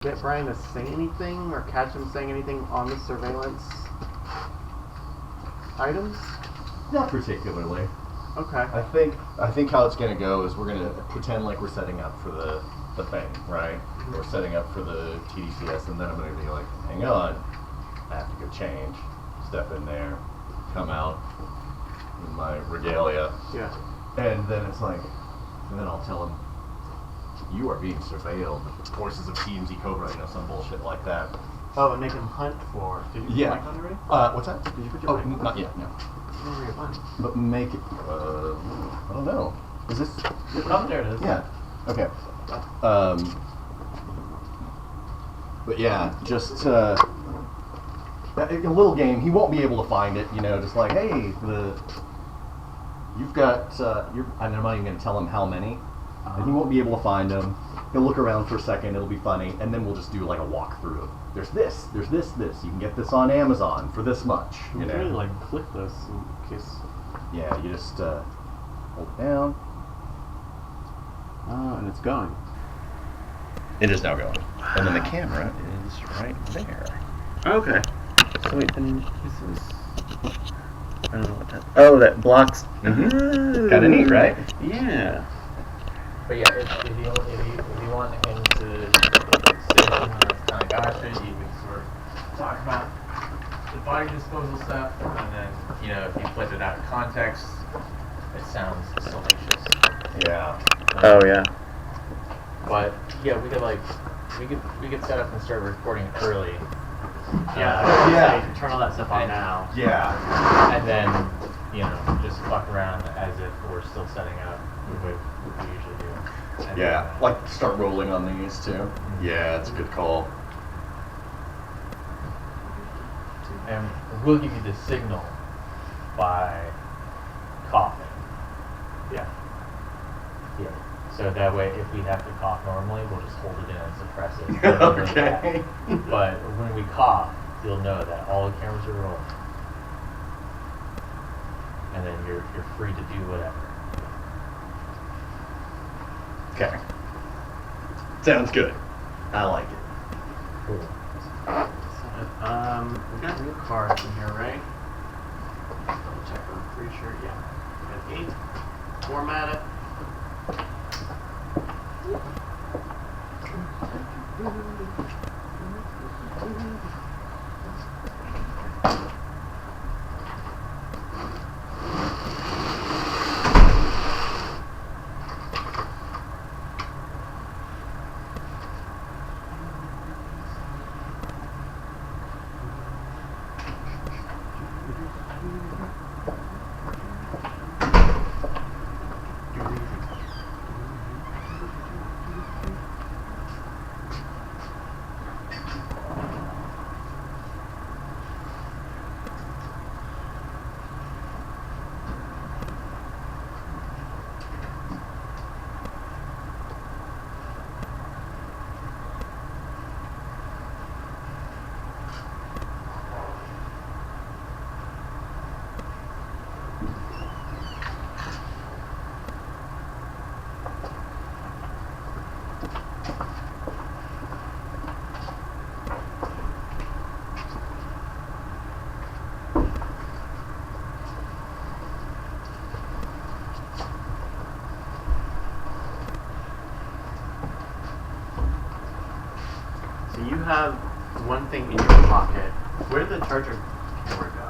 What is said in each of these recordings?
get Brian to say anything or catch him saying anything on the surveillance items? Not particularly. Okay. I think how it's gonna go is we're gonna pretend like we're setting up for the thing, right? Mm-hmm. We're setting up for the TDCS, and then I'm gonna be like, hang on, I have to go change, step in there, come out with my regalia. Yeah. And then it's like, and then I'll tell him, you are being surveilled. Forces of TMZ Cobra, some bullshit like that. Oh, and make him hunt for. Did you put your mic on already? What's that? Did you put your mic on? Not yet, no. Where are your mic? But make it, I don't know. Is this? Oh, there it is. Yeah. Okay. But yeah, just a little game. He won't be able to find it, just like, hey, you've got, I'm not even going to tell him how many. And he won't be able to find them. He'll look around for a second, it'll be funny, and then we'll just do like a walkthrough. There's this. You can get this on Amazon for this much. You can really like click this in case. Yeah, you just hold it down. And it's going. It is now going. And then the camera is right there. Okay. So wait, then this is. I don't know what that. Oh, that blocks. Mm-hmm. Kind of neat, right? Yeah. But yeah, if you want him to say kind of gotcha, you can sort of talk about the body disposal stuff, and then if you put it out of context, it sounds salacious. Yeah. Oh yeah. But yeah, we could set up and start recording early. Yeah. You can turn all that stuff on now. Yeah. And then just fuck around as if we're still setting up the way we usually do. And yeah, like start rolling on these too. Mm-hmm. Yeah, it's a good call. And we'll give you the signal by coughing. Yeah. Yeah. So that way, if we have to cough normally, we'll just hold it in and suppress it. Okay. But when we cough, you'll know that all the cameras are rolling. And then you're free to do whatever. Okay. Sounds good. I like it. Cool. We got new cards in here, right? Double check. I'm pretty sure. Yeah. We got 8. Format it. So you have one thing in your pocket. Where did the charger camera go?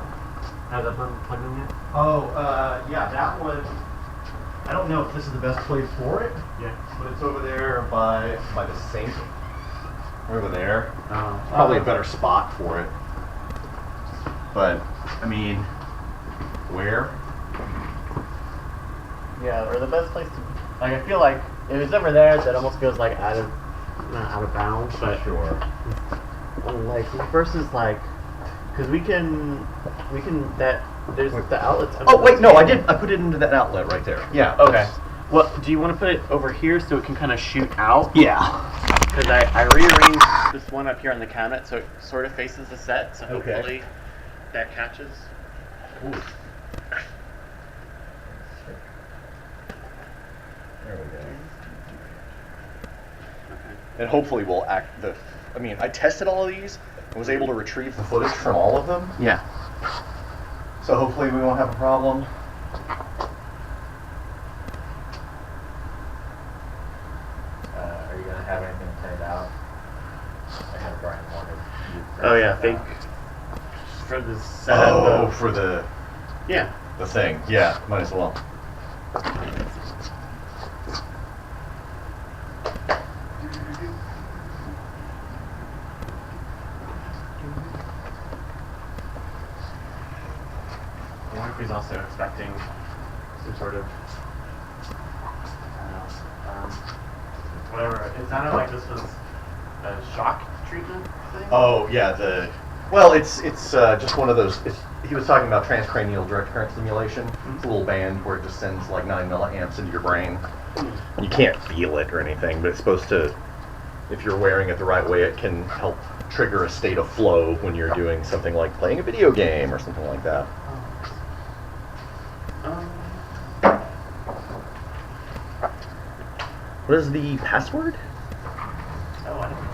Has that been plugged in yet? Oh, yeah, that one. I don't know if this is the best place for it. Yeah. But it's over there by the sink. Over there. Oh. Probably a better spot for it. But I mean, where? Yeah, or the best place to. Like, I feel like if it's over there, that almost goes like not out of bounds, but Sure. like versus like, because we can that there's the outlets. Oh wait, no, I did. I put it into that outlet right there. Yeah. Okay. Well, do you want to put it over here so it can kind of shoot out? Yeah. Because I rearranged this one up here on the cabinet so it sort of faces the set, so Okay. hopefully that catches. Ooh. There we go. Okay. And hopefully we'll I mean, I tested all of these and was able to retrieve the footage from all of them. Yeah. So hopefully we won't have a problem. Are you gonna have anything turned out? I know Brian wanted you. Oh yeah, I think for the setup. Oh, for the Yeah. thing. Yeah, might as well. I wonder if he's also expecting some sort of, I don't know, whatever. It sounded like this was a shock treatment thing. Oh yeah, well, it's just one of those. He was talking about transcranial direct current stimulation. It's a little band where it just sends like 9 milliamps into your brain. You can't feel it or anything, but it's supposed to. If you're wearing it the right way, it can help trigger a state of flow when you're doing something like playing a video game or something like that. What is the password? Oh, I don't know.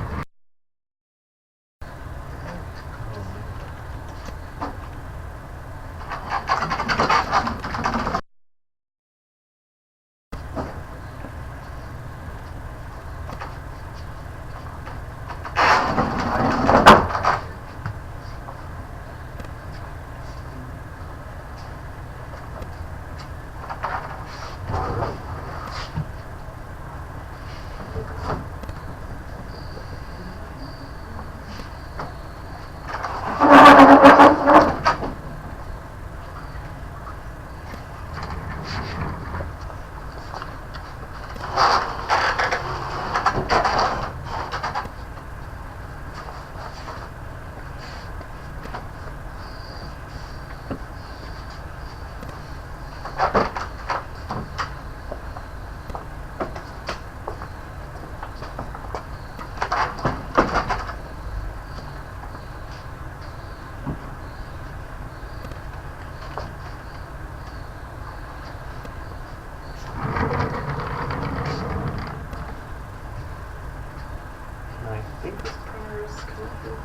I think this printer is connected.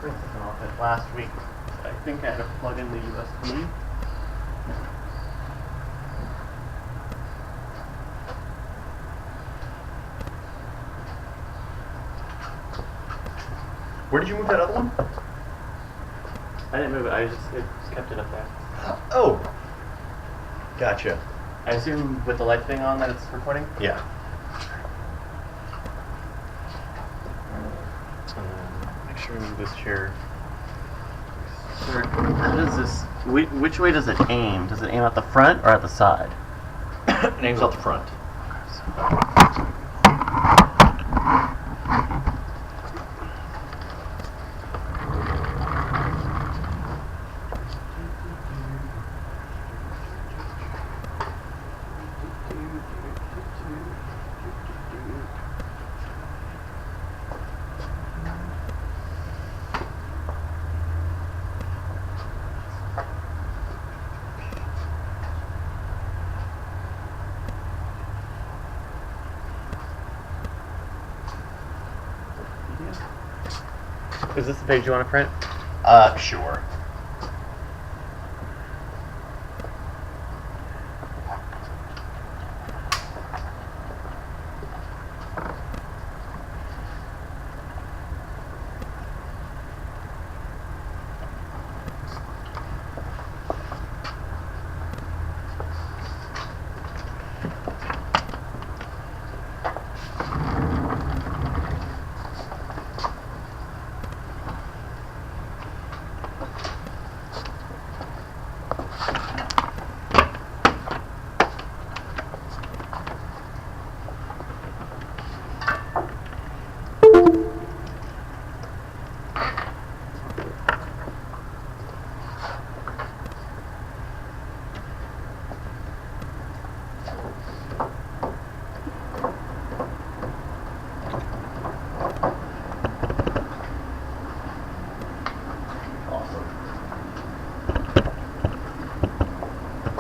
For instance, off it last week. I think I had to plug in the USB. Where did you move that other one? I didn't move it. I just kept it up there. Oh, gotcha. I assume with the light thing on that it's recording. Yeah. Make sure we move this chair. Sir, how does this? Which way does it aim? Does it aim at the front or at the side? It aims out the front. Is this the page you want to print? Sure.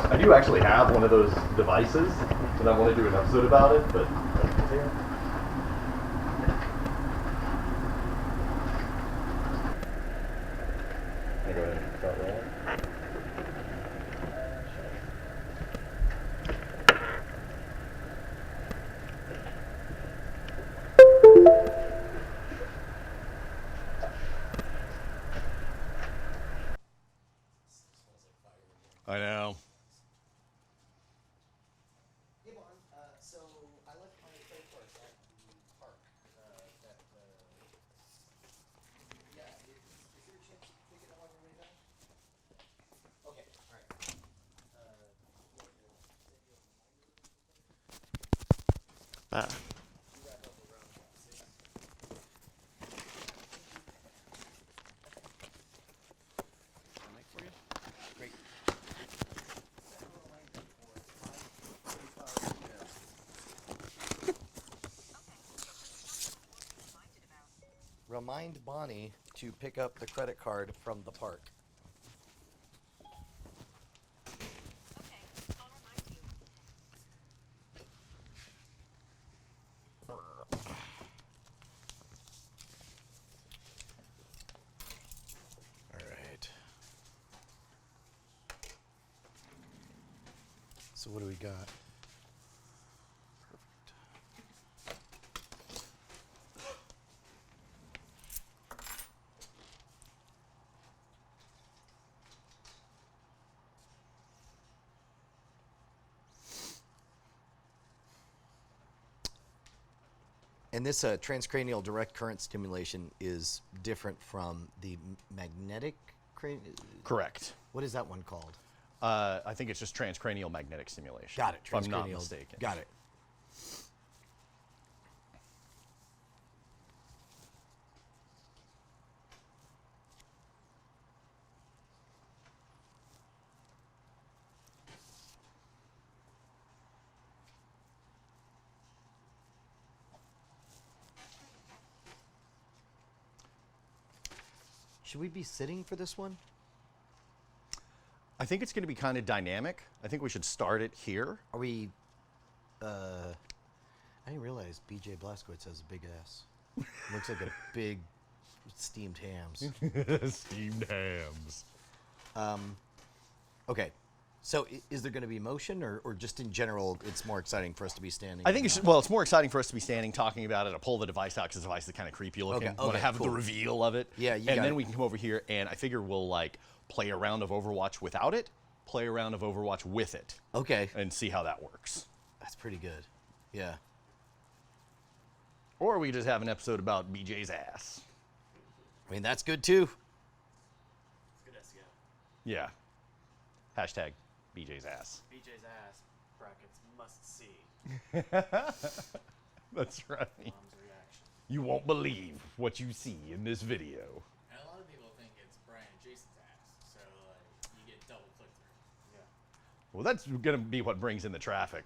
I do actually have one of those devices, and I want to do an episode about it, but Ah. Remind Bonnie to pick up the credit card from the park. All right. So what do we got? And this transcranial direct current stimulation is different from the magnetic cranial. Correct. What is that one called? I think it's just transcranial magnetic stimulation. Got it. If I'm not Transcranial. mistaken. Got it. Should we be sitting for this one? I think it's going to be kind of dynamic. I think we should start it here. Are we? I didn't realize BJ Blazkowicz has a big ass. Looks like a big steamed hams. Steamed hams. Okay, so is there going to be motion, or just in general, it's more exciting for us to be standing? I think it's more exciting for us to be standing talking about it. I pull the device out because the device is kind of creepy looking. Okay, When I have cool. the reveal of it. Yeah, you and got then it. we can come over here, and I figure we'll like play a round of Overwatch without it, play a round of Overwatch with it, Okay, and see how that works. that's pretty good. Yeah. Or we just have an episode about BJ's ass. I mean, that's good too. It's good SEO. Yeah. Hashtag BJ's ass. BJ's ass brackets must see. That's right. Mom's reaction. You won't believe what you see in this video. And a lot of people think it's Brian and Jason's ass, so like you get double click through. Yeah. Well, that's going to be what brings in the traffic.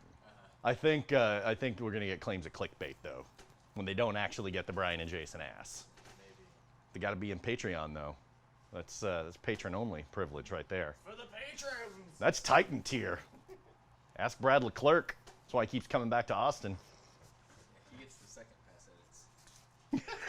I think we're going to get claims of clickbait though, when they don't actually get the Brian and Jason ass. Maybe. They got to be in Patreon though. That's patron only privilege right there. For the patrons. That's Titan tier. Ask Brad Leclerc. That's why he keeps coming back to Austin. He gets the second pass edits.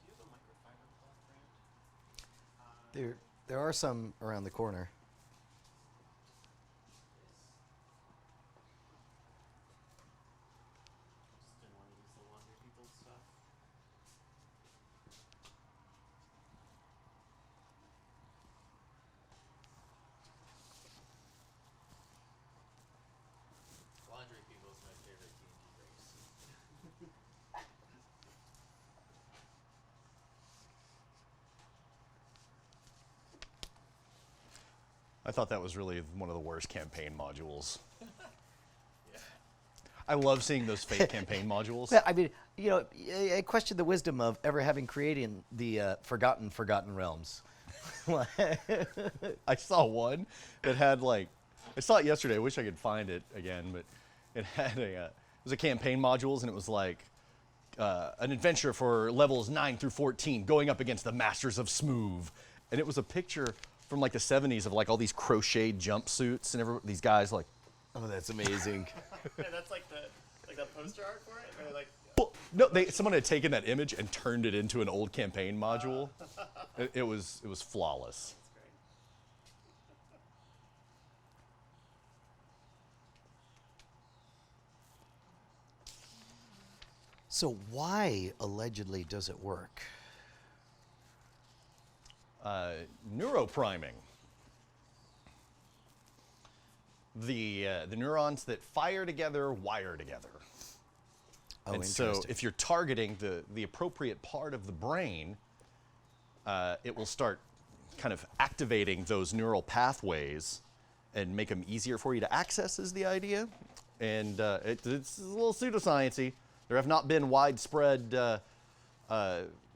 Do you have a microfiber cloth brand? There are some around the corner. Just didn't want to use the laundry people's stuff. Laundry people is my favorite D&D race. I thought that was really one of the worst campaign modules. Yeah. I love seeing those fake campaign modules. I mean, I question the wisdom of ever having created the Forgotten Realms. I saw one that had like, I saw it yesterday. I wish I could find it again, but it had it was a campaign modules, and it was like an adventure for levels 9 through 14, going up against the Masters of Smooth, and it was a picture from like the 70s of like all these crocheted jumpsuits and these guys like. Oh, that's amazing. And that's like the poster art for it? Or like Well, no, someone had taken that image and turned it into an old campaign module. It was flawless. that's great. So why allegedly does it work? Neuropriming. The neurons that fire together wire together. Oh, And so interesting. if you're targeting the appropriate part of the brain, it will start kind of activating those neural pathways and make them easier for you to access is the idea. And it's a little pseudoscience-y. There have not been widespread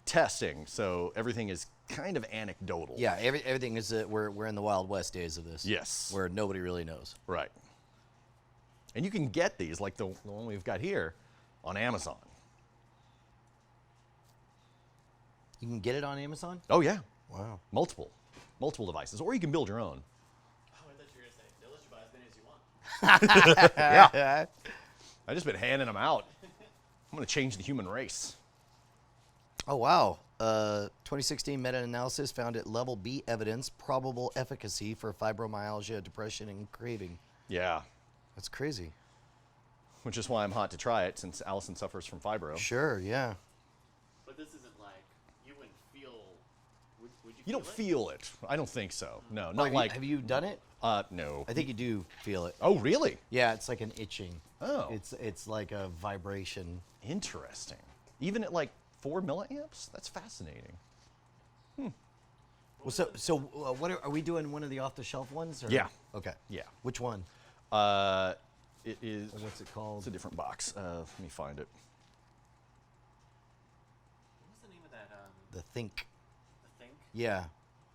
testing, so everything is kind of anecdotal. Yeah, everything is we're in the Wild West days of this. Yes. Where nobody really knows. Right. And you can get these, like the one we've got here, on Amazon. You can get it on Amazon? Oh, yeah. Wow. Multiple devices. Or you can build your own. Oh, I thought you were going to say, they'll let you buy as many as you want. Yeah. I've just been handing them out. I'm going to change the human race. Oh, wow. 2016 meta-analysis found it level B evidence, probable efficacy for fibromyalgia, depression, and craving. Yeah. That's crazy. Which is why I'm hot to try it, since Allison suffers from fibro. Sure, yeah. But this isn't like, you wouldn't feel, would you You don't it? feel it. I don't think so. No, Oh, not like... have you done it? No. I think you do feel it. Oh, really? Yeah, it's like an itching. Oh. It's like a vibration. Interesting. Even at like 4 milliamps? That's fascinating. Well, so what are we doing? One of the off-the-shelf ones? Or? Yeah. Okay. Yeah. Which one? It is... Or what's it called? It's a different box. Let me find it. What was the name of that, The Think. the thing? Yeah.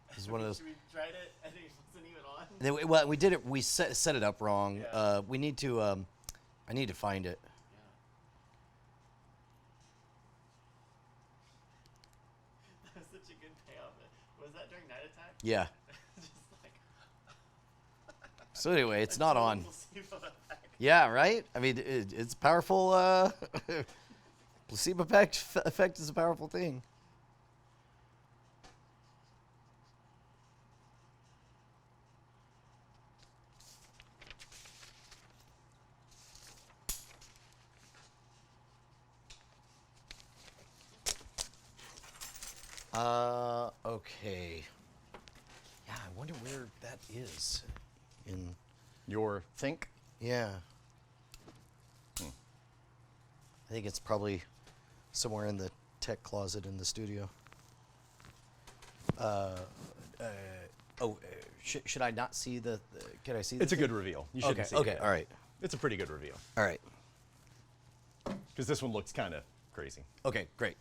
This is one of those. We tried it, and it wasn't even on. And then well, we did it. We set it up wrong. Yeah. We need to. I need to find it. Yeah. That was such a good payoff. Was that during Night Attack? Yeah. Just like, So anyway, it's not total on. placebo effect. Yeah. Right. I mean, it's powerful. Placebo effect is a powerful thing. Okay. Yeah, I wonder where that is. In Your Think? yeah. I think it's probably somewhere in the tech closet in the studio. Should I not see the? Can I see? It's the a good reveal. You shouldn't Okay. see Okay. it. All right. It's a pretty good reveal. All right. Because this one looks kind of crazy. Okay. Great.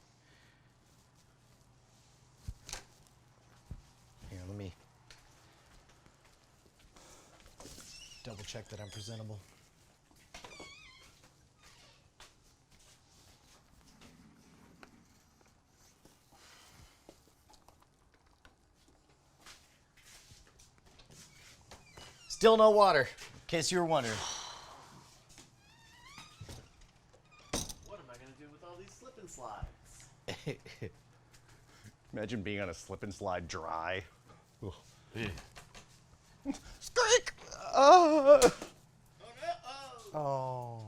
Here, let me double check that I'm presentable. Still no water, in case you were wondering. What am I going to do with all these slip and slides? Imagine being on a slip and slide dry. Squeak! Oh, no! Oh.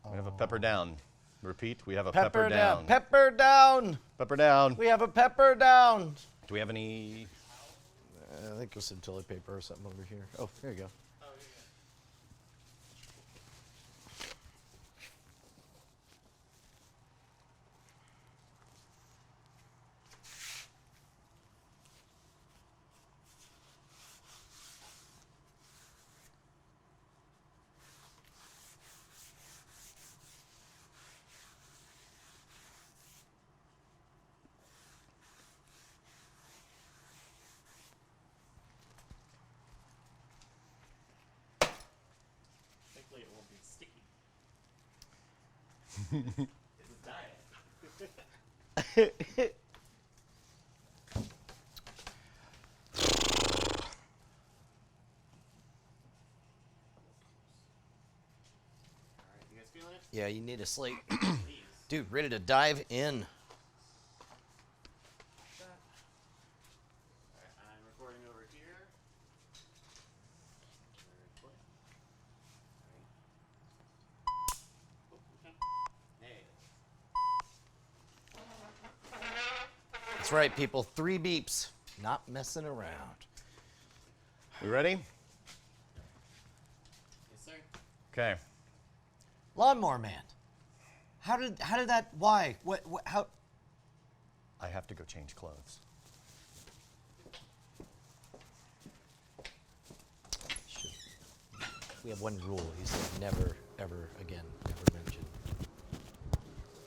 We have a pepper down. Repeat, we have a Pepper pepper down. down. Pepper down. Pepper down. We have a pepper down. Do we have any... I think there's some toilet paper or something over here. Oh, there you go. Oh, here you Thankfully, it won't be sticky. It's a diet. Alright, you guys feeling it? Yeah, you need a slate. Please. Dude, ready to dive in. Alright, I'm recording over here. Very quick. Alright. Oh, okay. That's right, people. 3 beeps. Not messing around. We ready? Yes, sir. Okay. Lawnmower Man. How did that? Why? What? How? I have to go change clothes. We have one rule. He said never, ever again, never mention.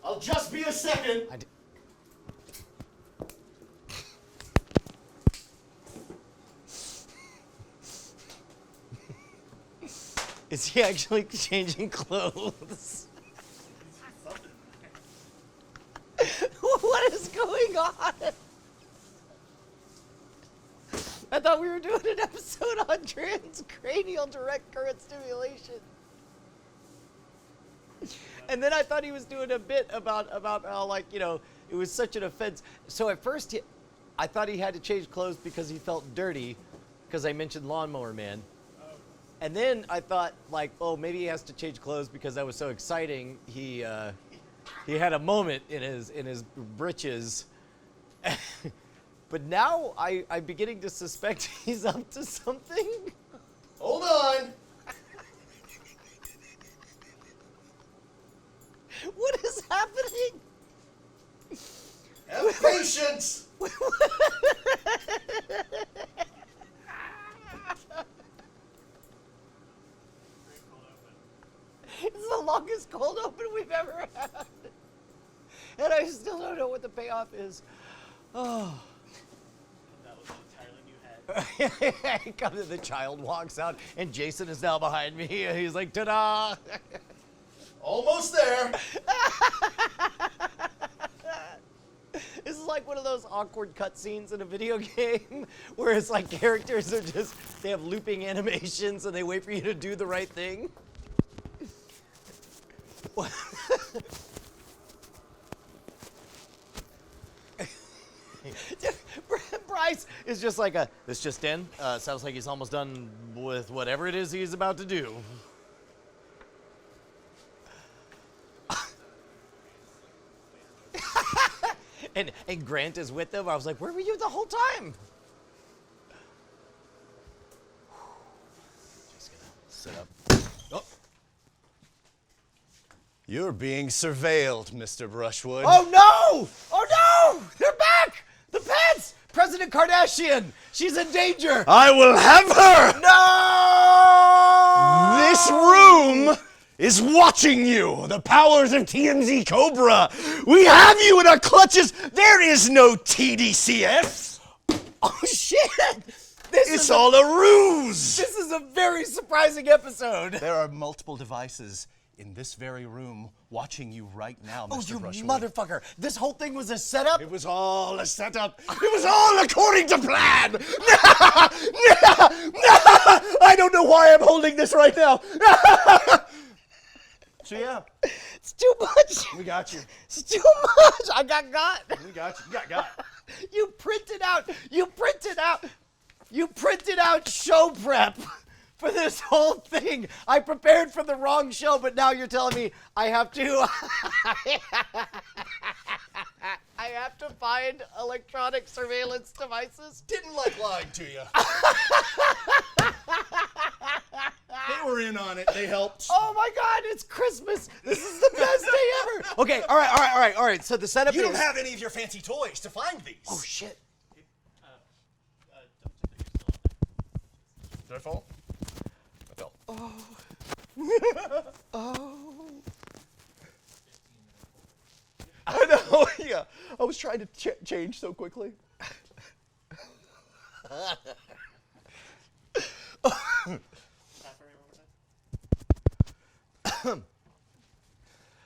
I'll just be a second. Is he actually changing clothes? What is going on? I thought we were doing an episode on transcranial direct current stimulation. And then I thought he was doing a bit about how, like, you know, it was such an offense. So at first I thought he had to change clothes because he felt dirty because I mentioned Lawnmower Man. And then I thought, like, oh, maybe he has to change clothes because that was so exciting. He had a moment in his britches. But now I'm beginning to suspect he's up to something. Hold on. What is happening? Have patience. It's the longest cold open we've ever had. And I still don't know what the payoff is. Oh. That was the Tyler you had. Come to the child walks out, and Jason is now behind me. He's like, ta-da! Almost there. This is like one of those awkward cutscenes in a video game where it's like characters are just, they have looping animations and they wait for you to do the right thing. Bryce is just like this just in. Sounds like he's almost done with whatever it is he's about to do. And Grant is with them. I was like, where were you the whole time? Just gonna sit up. Oh. You're being surveilled, Mr. Brushwood. Oh no! Oh no! They're back! The pets! President Kardashian! She's in danger! I will have her! No! This room is watching you. The powers of TMZ Cobra. We have you in our clutches. There is no TDCF. Oh shit! It's all a ruse. This is a very surprising episode. There are multiple devices in this very room watching you right now, Mr. Oh, you Brushwood. motherfucker! This whole thing was a setup? It was all a setup. It was all according to plan. I don't know why I'm holding this right now. So yeah, It's too much. we got you. It's too much. I got. We got you. Got. You printed out show prep for this whole thing. I prepared for the wrong show, but now you're telling me I have to I have to find electronic surveillance devices. Didn't like lying to you. They were in on it. They helped. Oh my God, it's Christmas. This is the best day ever. Okay, all right. So the setup You is... don't have any of your fancy toys to find these. Oh shit. Did I fall? I fell. Oh. I know. Yeah. I was trying to change so quickly.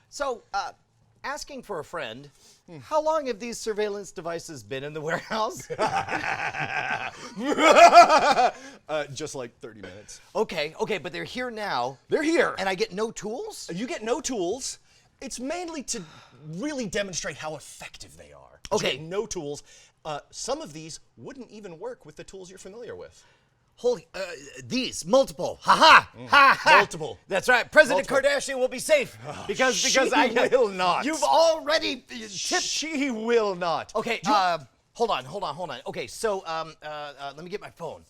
So, asking for a friend, how long have these surveillance devices been in the warehouse? Just like 30 minutes. Okay, but they're here now. They're here. And I get no tools? You get no tools. It's mainly to really demonstrate how effective they are. Okay. You get no tools. Some of these wouldn't even work with the tools you're familiar with. Holy, these, multiple, ha. Multiple. That's right, President Multiple. Kardashian will be safe because she I will not. You've already tipped. She will not. Okay, Hold on. Okay, so let me get my phone.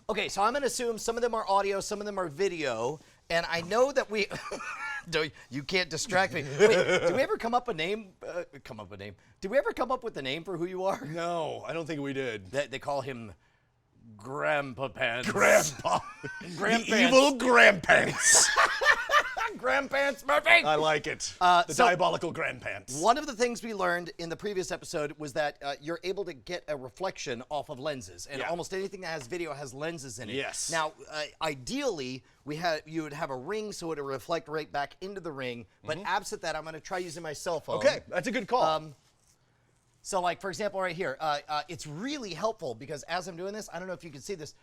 Okay, so I'm going to assume some of them are audio, some of them are video, and I know that we. You can't distract me. Wait, did we ever come up a name? Did we ever come up with a name for who you are? No, I don't think we did. They call him Grandpa Pants. Grandpa. Grandpants. The evil grandpants. Grandpants Murphy. I like it. The so- diabolical grandpants. One of the things we learned in the previous episode was that you're able to get a reflection off of lenses, and Yeah. almost anything that has video has lenses in it. Yes. Now, ideally, you would have a ring so it would reflect right back into the ring. But absent that, I'm going to try using my cell phone. Okay, that's a good call. So, like, for example, right here, it's really helpful because as I'm doing this, I don't know if you can see this,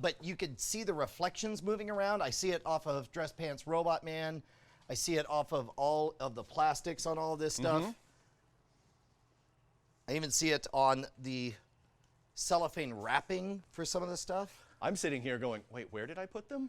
but you can see the reflections moving around. I see it off of Dress Pants Robot Man. I see it off of all of the plastics on all of this stuff. I even see it on the cellophane wrapping for some of the stuff. I'm sitting here going, wait, where did I put them?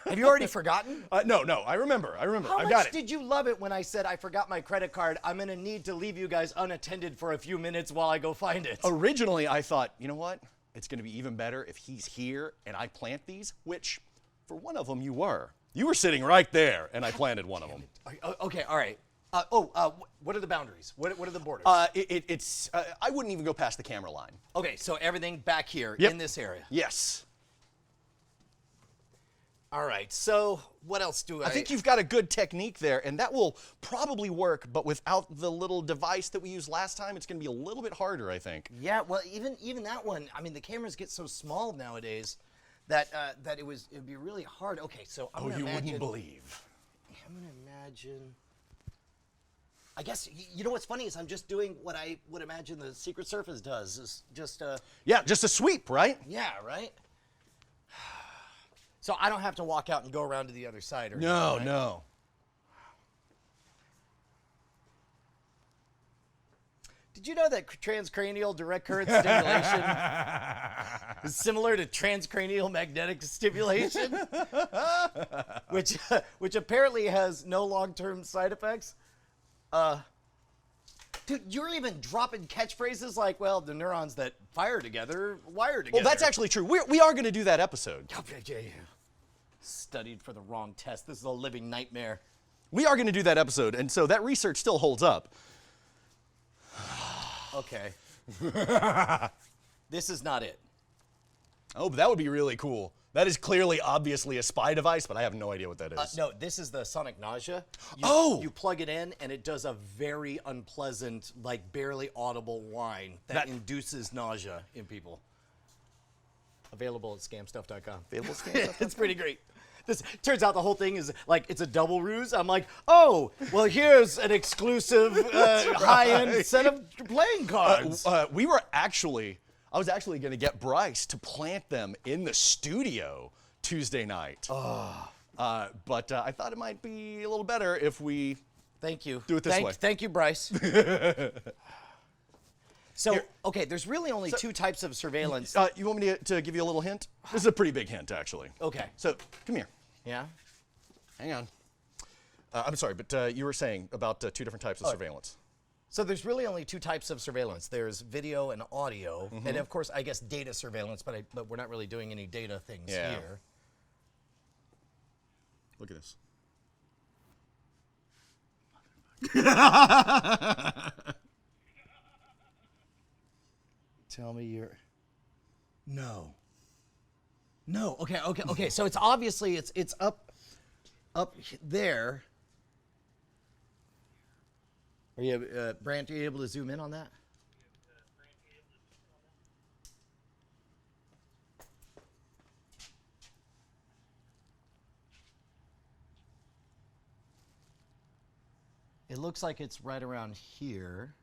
Have you already forgotten? No, I remember. How I got much it. did you love it when I said I forgot my credit card? I'm going to need to leave you guys unattended for a few minutes while I go find it. Originally, I thought, you know what? It's going to be even better if he's here and I plant these, which for one of them you were. You were sitting right there, and I planted one of them. Okay, all right. What are the boundaries? What are the borders? It's I wouldn't even go past the camera line. Okay, so everything back here Yep. in this area. Yes. All right, so what else do I... I think you've got a good technique there, and that will probably work, but without the little device that we used last time, it's going to be a little bit harder, I think. Yeah, well, even that one, I mean, the cameras get so small nowadays that it'd be really hard. Okay, so I'm Oh, gonna you imagine... wouldn't believe. I'm going to imagine... I guess, you know what's funny is I'm just doing what I would imagine the Secret Service does, is just... Yeah, just a sweep, right? Yeah, right? So I don't have to walk out and go around to the other side or No, anything, right? no. Did you know that transcranial direct current stimulation is similar to transcranial magnetic stimulation? which apparently has no long-term side effects? Dude, you're even dropping catchphrases like, well, the neurons that fire together wire together. Well, that's actually true. We are going to do that episode. Studied for the wrong test. This is a living nightmare. We are going to do that episode, and so that research still holds up. Okay. This is not it. Oh, but that would be really cool. That is clearly, obviously a spy device, but I have no idea what that is. No, this is the sonic nausea. You plug it in, and it does a very unpleasant, like barely audible whine that induces nausea in people. Available at scamstuff.com. Available at scamstuff.com? It's pretty great. This turns out the whole thing is like it's a double ruse. I'm like, oh, well, here's an exclusive high-end set of playing cards. I was actually going to get Bryce to plant them in the studio Tuesday night. But I thought it might be a little better if we Thank you. do it this way. Thank you, Bryce. So, okay, there's really only two types of surveillance. You want me to give you a little hint? This is a pretty big hint, actually. Okay. So, come here. Yeah? Hang on. I'm sorry, but you were saying about two different types of surveillance. So there's really only two types of surveillance. There's video and audio, and of course, I guess data surveillance, but we're not really doing any data things Yeah. here. Look at this. Tell me you're... No. Okay. So it's obviously it's up there. Are you, Brant? Are you able to zoom in on that? It looks like it's right around here.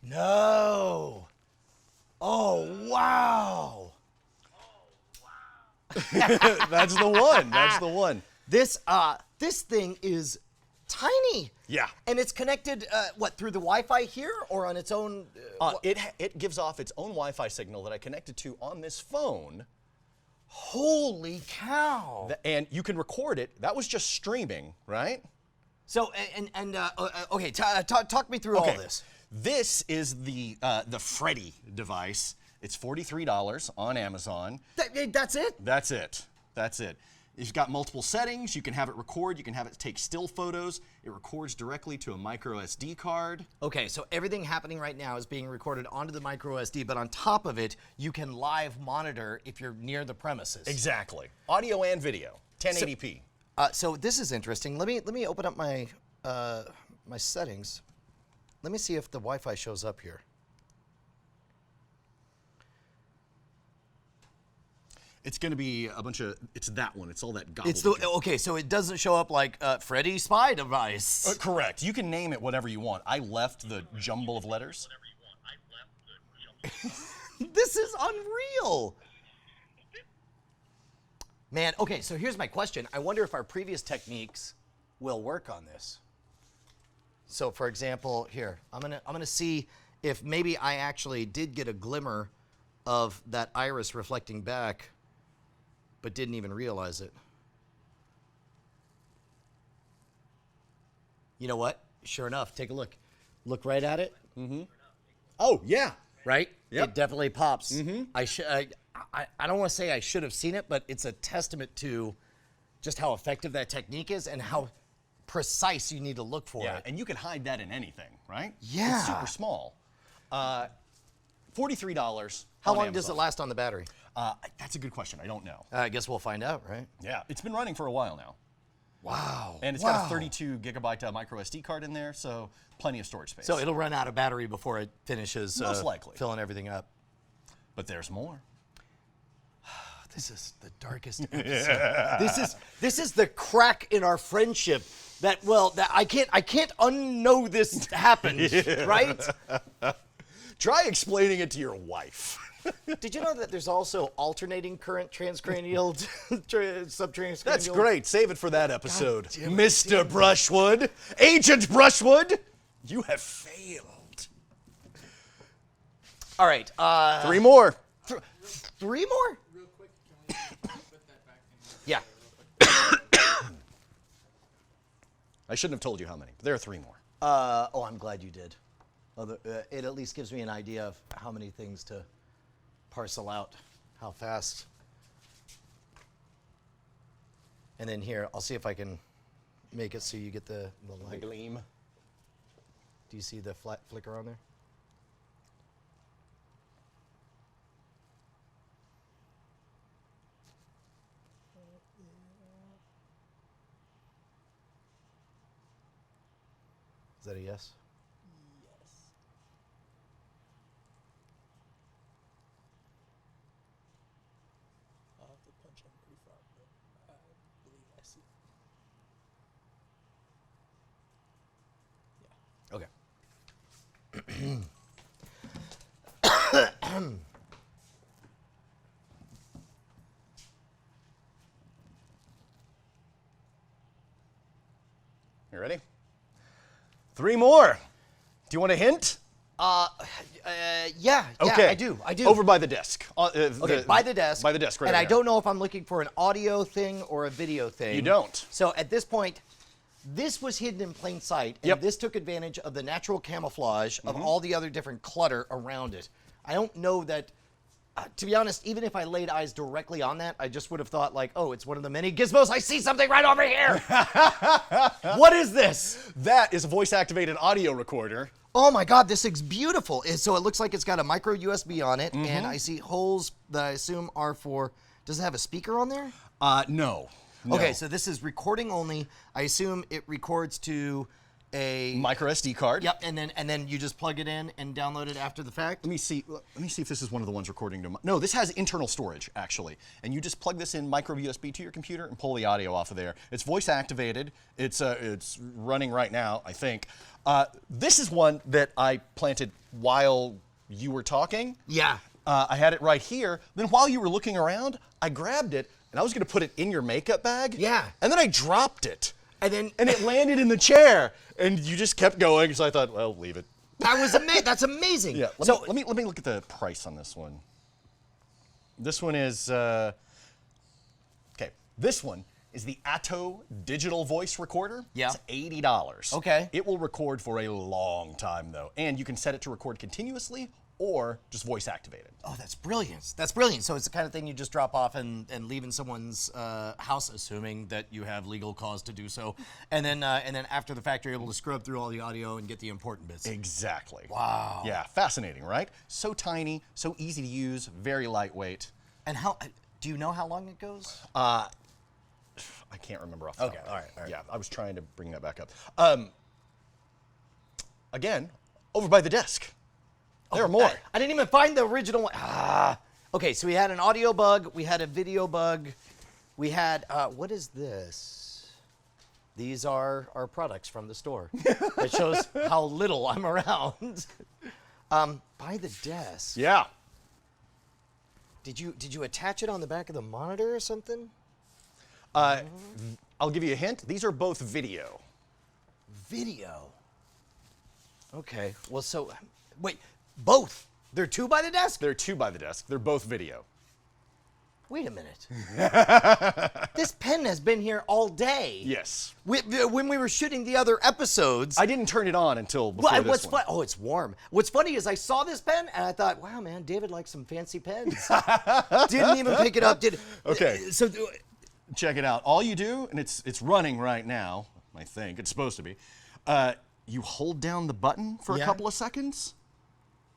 No. Oh, wow. That's the one. That's the one. This thing is tiny. Yeah. And it's connected, through the Wi-Fi here or on its own? It gives off its own Wi-Fi signal that I connected to on this phone. Holy cow. And you can record it. That was just streaming, right? So okay, talk me through all this. This is the Freddy device. It's $43 on Amazon. That's it? That's it. That's it. You've got multiple settings. You can have it record. You can have it take still photos. It records directly to a micro SD card. Okay, so everything happening right now is being recorded onto the micro SD, but on top of it, you can live monitor if you're near the premises. Exactly. Audio and video, 1080p. So this is interesting. Let me open up my my settings. Let me see if the Wi-Fi shows up here. It's going to be a bunch of, it's that one. It's all that gobbledygook. It's the okay, so it doesn't show up like Freddy Spy device. Correct. You can name it whatever you want. I left the jumble of letters. This is unreal. Man, okay, so here's my question. I wonder if our previous techniques will work on this. So for example, here, I'm gonna see if maybe I actually did get a glimmer of that iris reflecting back, but didn't even realize it. You know what? Sure enough, take a look. Look right at it. Mm-hmm. Oh, yeah. Right? Yep. It definitely pops. Mm-hmm. I don't want to say I should have seen it, but it's a testament to just how effective that technique is and how precise you need to look for it. And you can hide that in anything, right? Yeah. It's super small. $43. How on long does Amazon. it last on the battery? That's a good question. I don't know. I guess we'll find out, right? Yeah, it's been running for a while now. Wow. And it's got a 32 gigabyte micro SD card in there, so plenty of storage space. So it'll run out of battery before it finishes Most likely. filling everything up. But there's more. This is the darkest episode. This is the crack in our friendship that I can't unknow this happened, right? Try explaining it to your wife. Did you know that there's also alternating current transcranial subtranscranial? That's great. Save it for that episode. damn it, Mr. Brushwood, Agent Brushwood, you have failed. All right. 3 more. 3 more? Real quick, can we put that back in? Yeah. I shouldn't have told you how many, but there are 3 more. Oh, I'm glad you did. It at least gives me an idea of how many things to parcel out, how fast. And then here, I'll see if I can make it so you get the light. Gleam. Do you see the flat flicker on there? Is that a yes? Yes. I'll have to punch him pretty far, but I believe I see. Okay. You ready? 3 more. Do you want a hint? Yeah, Okay. I do. Over by the desk. Okay, by the desk. By the desk, right And I there. don't know if I'm looking for an audio thing or a video thing. You don't. So at this point, this was hidden in plain sight, and Yep. this took advantage of the natural camouflage of all the other different clutter around it. I don't know that, to be honest, even if I laid eyes directly on that, I just would have thought like, oh, it's one of the many gizmos. I see something right over here. What is this? That is a voice-activated audio recorder. Oh my God, this thing's beautiful. So it looks like it's got a micro USB on it, and I see holes that I assume are for, does it have a speaker on there? No. Okay, so this is recording only. I assume it records to a Micro SD card. Yep, and then you just plug it in and download it after the fact. Let me see if this is one of the ones recording to. No, this has internal storage actually, and you just plug this in micro USB to your computer and pull the audio off of there. It's voice activated. It's running right now, I think. This is one that I planted while you were talking. Yeah. I had it right here. Then while you were looking around, I grabbed it and I was going to put it in your makeup bag. Yeah. And then I dropped it. And it landed in the chair, and you just kept going. So I thought, well, leave it. That's amazing. Yeah. Let me look at the price on this one. This one is okay. This one is the Atto digital voice recorder. Yeah. It's $80. Okay. It will record for a long time though, and you can set it to record continuously or just voice activated. Oh, that's brilliant. That's brilliant. So it's the kind of thing you just drop off and leave in someone's house, assuming that you have legal cause to do so. And then after the fact, you're able to scrub through all the audio and get the important bits. Exactly. Wow. Yeah, fascinating, right? So tiny, so easy to use, very lightweight. And how, do you know how long it goes? I can't remember off the top Okay, of my all head. right. Yeah, I was trying to bring that back up. Again, over by the desk. There are more. I didn't even find the original one. Okay, so we had an audio bug, we had a video bug, we had, what is this? These are our products from the store. It shows how little I'm around. By the desk. Yeah. Did you attach it on the back of the monitor or something? I'll give you a hint. These are both video. Video. Okay, well, so, wait, both? They're two by the desk? They're two by the desk. They're both video. Wait a minute. This pen has been here all day. Yes. When we were shooting the other episodes. I didn't turn it on until before Well, this what's one. fun? Oh, it's warm. What's funny is I saw this pen and I thought, wow, man, David likes some fancy pens. Didn't even pick it up. Okay. So, Check it out. All you do, and it's running right now, I think. It's supposed to be. You hold down the button for a Yeah. couple of seconds,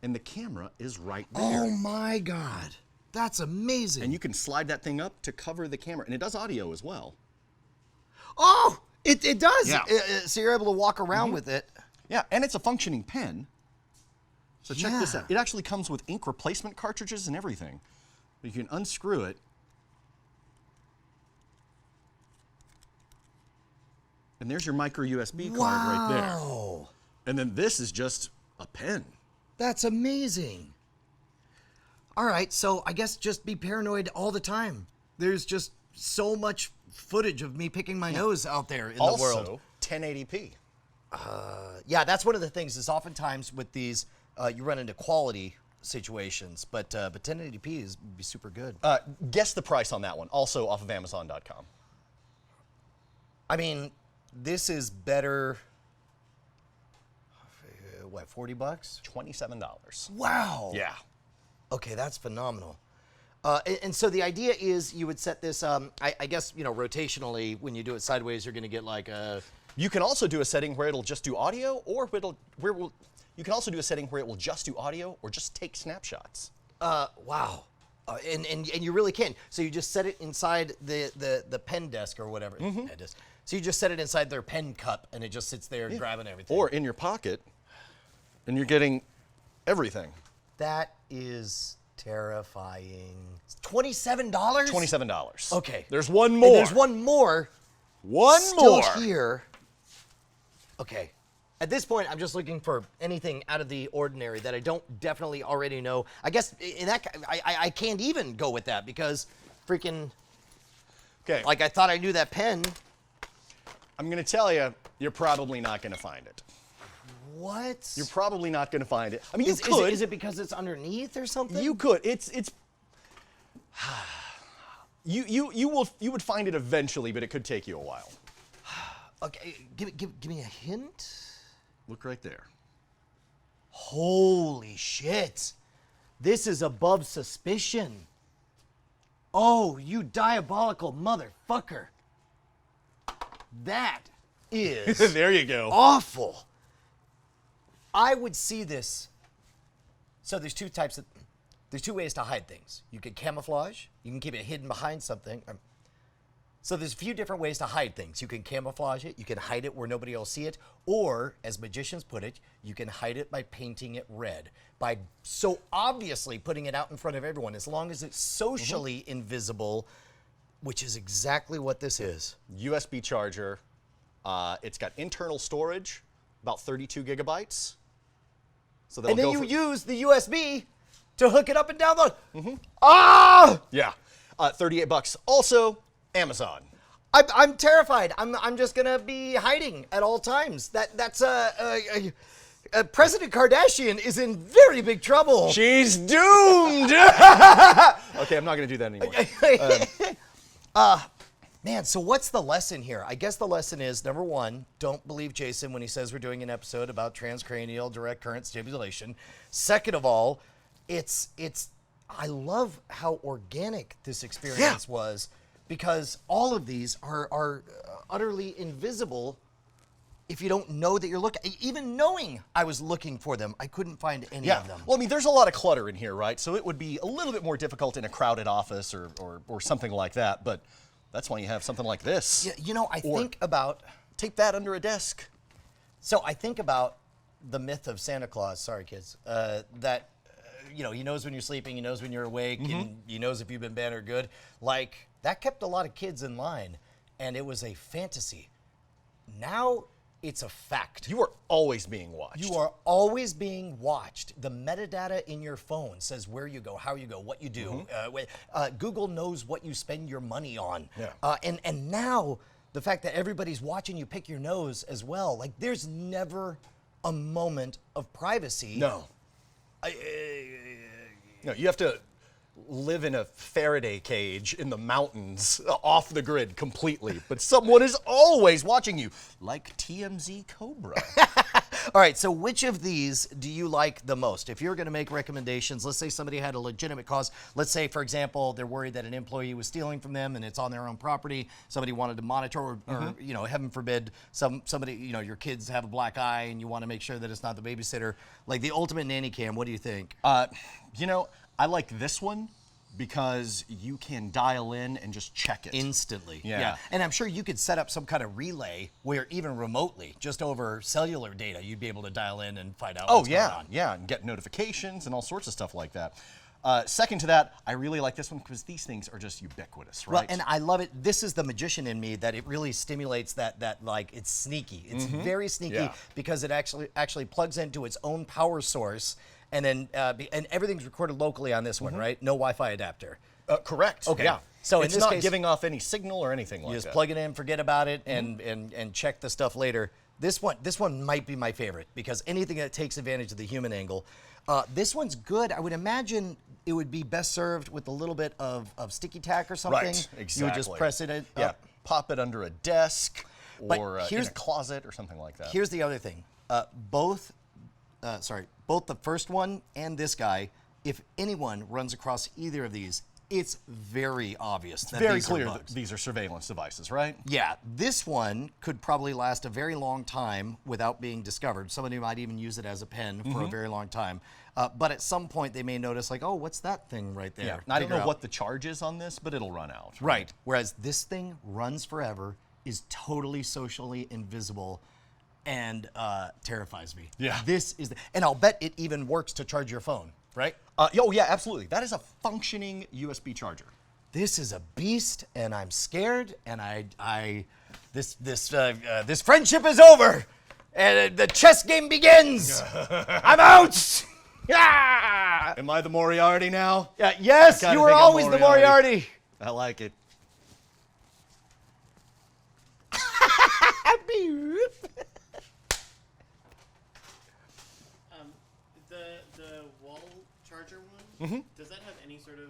and the camera is right there. oh my God, that's amazing. And you can slide that thing up to cover the camera. And it does audio as well. oh, it does. Yeah. So you're able to walk around with it. Yeah, and it's a functioning pen. So check this Yeah. out. It actually comes with ink replacement cartridges and everything. You can unscrew it. And there's your micro USB card right there. Wow, And then this is just a pen. that's amazing. All right, so I guess just be paranoid all the time. There's just so much footage of me picking my nose out there in the world. Also, 1080p. Yeah, that's one of the things is oftentimes with these, you run into quality situations, but 1080p is would be super good. Guess the price on that one. Also off of Amazon.com. I mean, this is better. What, $40? $27. Wow. Yeah. Okay, that's phenomenal. And so the idea is you would set this, I guess, rotationally, when you do it sideways, you're going to get like a. You can also do a setting where it'll just do audio, or you can also do a setting where it will just do audio or just take snapshots. Wow. And you really can. So you just set it inside the pen desk or whatever. Pen desk. So you just set it inside their pen cup, and it just sits there grabbing everything. Or in your pocket, and you're getting everything. That is terrifying. $27? $27. Okay. There's one And more. there's one more. One Still more. here. Okay. At this point, I'm just looking for anything out of the ordinary that I don't definitely already know. I guess in that, I can't even go with that because freaking, Okay. like I thought I knew that pen. I'm going to tell you, you're probably not going to find it. What? You're probably not going to find it. I mean, you Is could. it because it's underneath or something? You could. It's. You would find it eventually, but it could take you a while. Okay, give me a hint. Look right there. Holy shit. This is above suspicion. Oh, you diabolical motherfucker. That is There you go. awful. I would see this. So there's two ways to hide things. You can camouflage. You can keep it hidden behind something. So there's a few different ways to hide things. You can camouflage it. You can hide it where nobody will see it. Or, as magicians put it, you can hide it by painting it red. By so obviously putting it out in front of everyone, as long as it's socially invisible, which is exactly what this is. USB charger. It's got internal storage, about 32 gigabytes. So And that'll then go you for- use the USB to hook it up and download. Ah! Yeah. $38. Also, Amazon. I'm terrified. I'm just gonna be hiding at all times. That's President Kardashian is in very big trouble. She's doomed. Okay, I'm not going to do that anymore. Man, so what's the lesson here? I guess the lesson is, number one, don't believe Jason when he says we're doing an episode about transcranial direct current stimulation. Second of all, I love how organic this experience was, because all of these are utterly invisible if you don't know that you're looking. Even knowing I was looking for them, I couldn't find any of them. Well, I mean, there's a lot of clutter in here, right? So it would be a little bit more difficult in a crowded office or something like that, but that's why you have something like this. Yeah, you know, I Or think about... Take that under a desk. So I think about the myth of Santa Claus. Sorry, kids. You know, he knows when you're sleeping, he knows when you're awake, and he knows if you've been bad or good. Like, that kept a lot of kids in line, and it was a fantasy. Now it's a fact. You are always being watched. You are always being watched. The metadata in your phone says where you go, how you go, what you do. Google knows what you spend your money on. Yeah. And now the fact that everybody's watching you pick your nose as well. Like, there's never a moment of privacy. No. No, you have to live in a Faraday cage in the mountains, off the grid completely. But someone is always watching you, like TMZ Cobra. All right, so which of these do you like the most? If you're going to make recommendations, let's say somebody had a legitimate cause. Let's say, for example, they're worried that an employee was stealing from them and it's on their own property. Somebody wanted to monitor, or you know, heaven forbid, somebody, you know, your kids have a black eye and you want to make sure that it's not the babysitter. Like the ultimate nanny cam, what do you think? You know, I like this one because you can dial in and just check it. Instantly. Yeah. And I'm sure you could set up some kind of relay where even remotely, just over cellular data, you'd be able to dial in and find out what's going on. Yeah, and get notifications and all sorts of stuff like that. Second to that, I really like this one because these things are just ubiquitous, right? Well, and I love it. This is the magician in me, that it really stimulates that like, it's sneaky. It's very sneaky because it actually plugs into its own power source. And then, and everything's recorded locally on this one, right? No Wi-Fi adapter. Correct. Okay. Yeah. So it's in this not case, giving off any signal or anything like you just that. plug it in, forget about it, and check the stuff later. This one might be my favorite because anything that takes advantage of the human angle. This one's good. I would imagine it would be best served with a little bit of sticky tack or something. Right. Exactly. You would just press it. Yeah. Pop it under a desk But or in here's- a closet or something like that. Here's the other thing. Both the first one and this guy, if anyone runs across either of these, it's very obvious that Very these clear are that bugs. these are surveillance devices, right? Yeah, this one could probably last a very long time without being discovered. Somebody might even use it as a pen for a very long time. But at some point, they may notice, like, oh, what's that thing right there? Yeah. I don't Figure know out- what the charge is on this, but it'll run out. Right. Whereas this thing runs forever, is totally socially invisible, and terrifies me. Yeah. This is, and I'll bet it even works to charge your phone, right? Oh, yeah, absolutely. That is a functioning USB charger. This is a beast, and I'm scared, and this friendship is over, and the chess game begins. I'm out. Yeah. Am I the Moriarty now? Yes, Kinda you were think I'm always the Moriarty. I like it. The wall charger one, does that have any sort of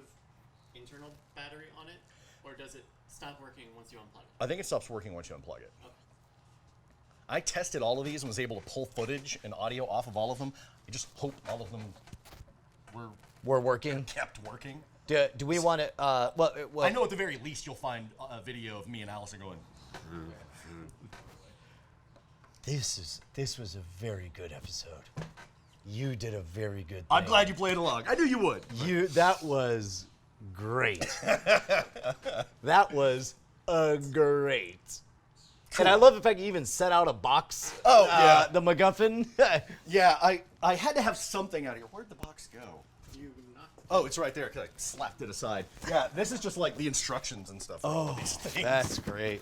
internal battery on it, or does it stop working once you unplug it? I think it stops working once you unplug it. I tested all of these and was able to pull footage and audio off of all of them. I just hope all of them We're working. kept working. Do we want to? Well, I know at the very least you'll find a video of me and Allison going. This was a very good episode. You did a very good thing. I'm glad you played along. I knew you would. That was great. That was great. And I love the fact you even set out a box. Oh, yeah. The MacGuffin. Yeah, I had to have something out of here. Where'd the box go? Oh, it's right there because I slapped it aside. Yeah, this is just like the instructions and stuff for all of these things. That's great.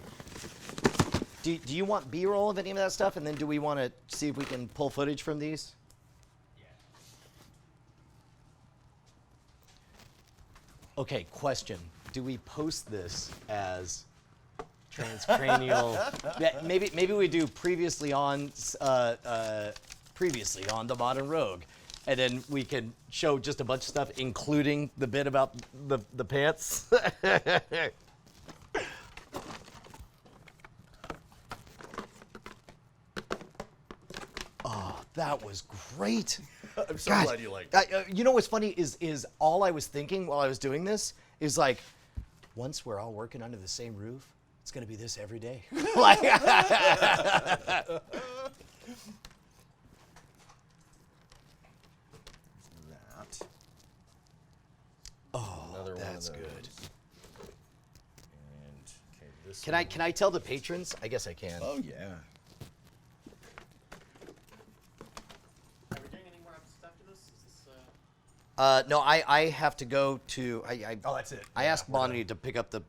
Do you want B-roll of any of that stuff? And then do we want to see if we can pull footage from these? Okay, question. Do we post this as transcranial? Yeah, maybe we do previously on the Modern Rogue, and then we can show just a bunch of stuff, including the bit about the pants. that was great. I'm so God, glad you liked it. you know what's funny is all I was thinking while I was doing this is like, once we're all working under the same roof, it's gonna be this every day. Like, That. oh, Another one of that's those. good. And okay, this Can I tell the patrons? I guess I can. Oh yeah. Are we doing any more episodes after this? Is this No, I have to go to. Oh, that's it. I Yeah, asked we're Bonnie to pick up the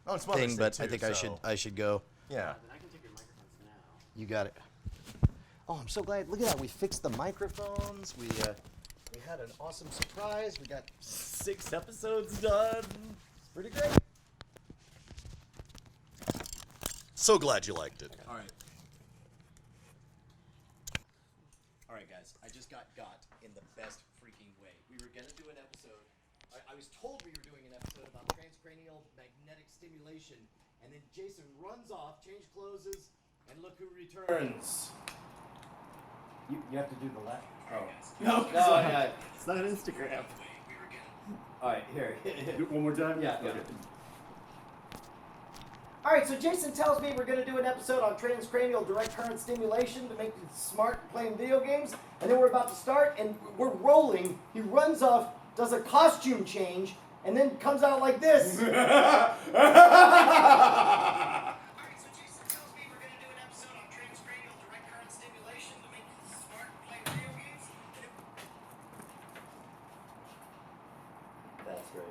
Oh, it's Mother's thing, Day but I too, think so- I should go. Yeah. then I can take your microphones now. You got it. Oh, I'm so glad. Look at that. We fixed the microphones. We had an awesome surprise. We got 6 episodes done. It's pretty great. So glad you liked it. All right. All right, guys. I just got in the best freaking way. We were gonna do an episode. I was told we were doing an episode about transcranial magnetic stimulation, and then Jason runs off, change closes, and look who returns. You have to do the left. Oh. No, yeah. it's not Instagram. All right, here. One more time? Yeah. All right, so Jason tells me we're going to do an episode on transcranial direct current stimulation to make you smart playing video games, and then we're about to start, and we're rolling. He runs off, does a costume change, and then comes out like this. That's great.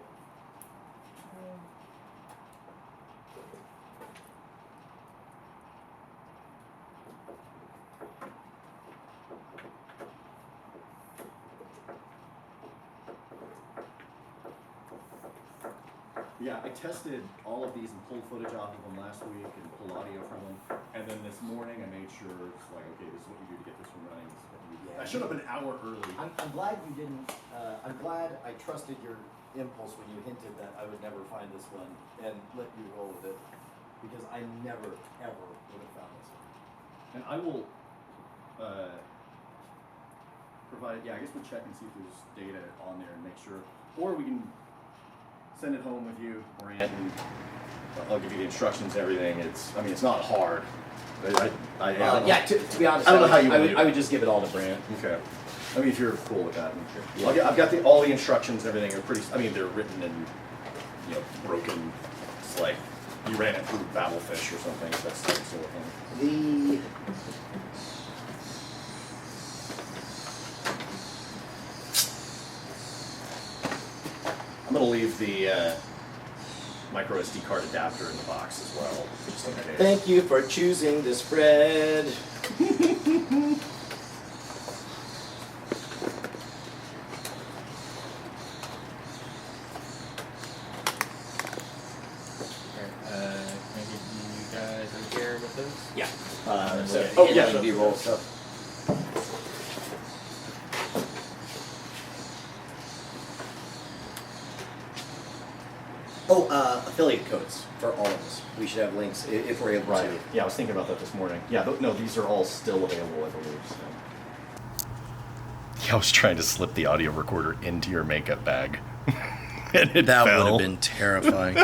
Yeah, I tested all of these and pulled footage off of them last week and pulled audio from them. And then this morning I made sure it's like, okay, this is what you do to get this one running. This is what you do. I showed up an hour early. I'm glad you didn't. I'm glad I trusted your impulse when you hinted that I would never find this one and let you roll with it, because I never ever would have found this one. And I will provide, I guess we'll check and see if there's data on there and make sure. Or we can send it home with you, Brand, and I'll give you the instructions and everything. It's not hard. I don't know. To be honest, I don't know how you I would would, do I it. would just give it all to Brant. Okay. I mean, if you're cool with that. I've got all the instructions and everything are pretty, they're written in, broken, it's like you ran it through Babelfish or something, that's the sort of thing. I'm going to leave the micro SD card adapter in the box as well, just in case. Thank you for choosing this bread. Can I get you guys in here with those? Yeah. yeah, B-roll stuff. Oh, affiliate codes for all of us. We should have links if we're able to. Yeah, I was thinking about that this morning. Yeah, no, these are all still available, I believe. So. Yeah, I was trying to slip the audio recorder into your makeup bag. And it That would fell. have been terrifying.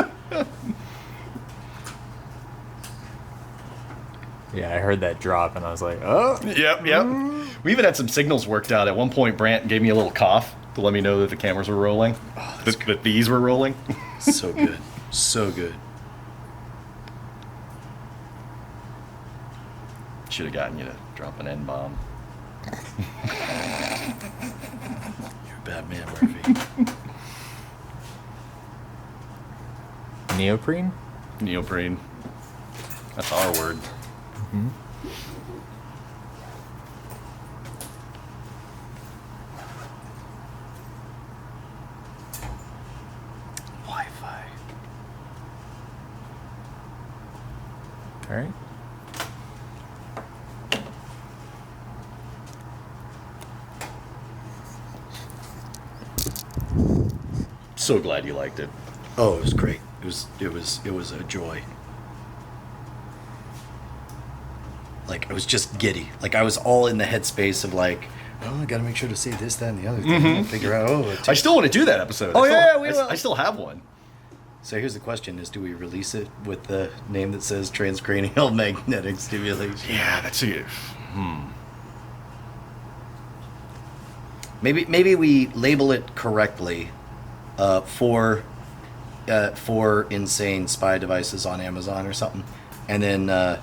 Yeah, I heard that drop and I was like, oh. Yep. We even had some signals worked out. At one point, Brant gave me a little cough to let me know that the cameras were rolling, that these were rolling. So good. So good. Should have gotten you to drop an N-bomb. You're a bad man, Murphy. Neoprene? Neoprene. That's our word. Mm-hmm. Wi-Fi. All right. So glad you liked it. Oh, it was great. It was a joy. Like I was just giddy. Like I was all in the headspace of like, oh, I got to make sure to say this, that, and the other thing. And figure out. I still want to do that episode. Oh, I still- yeah, we I, will. I still have one. So here's the question: is do we release it with the name that says transcranial magnetic stimulation? Yeah, that's it. Maybe we label it correctly for insane spy devices on Amazon or something, and then at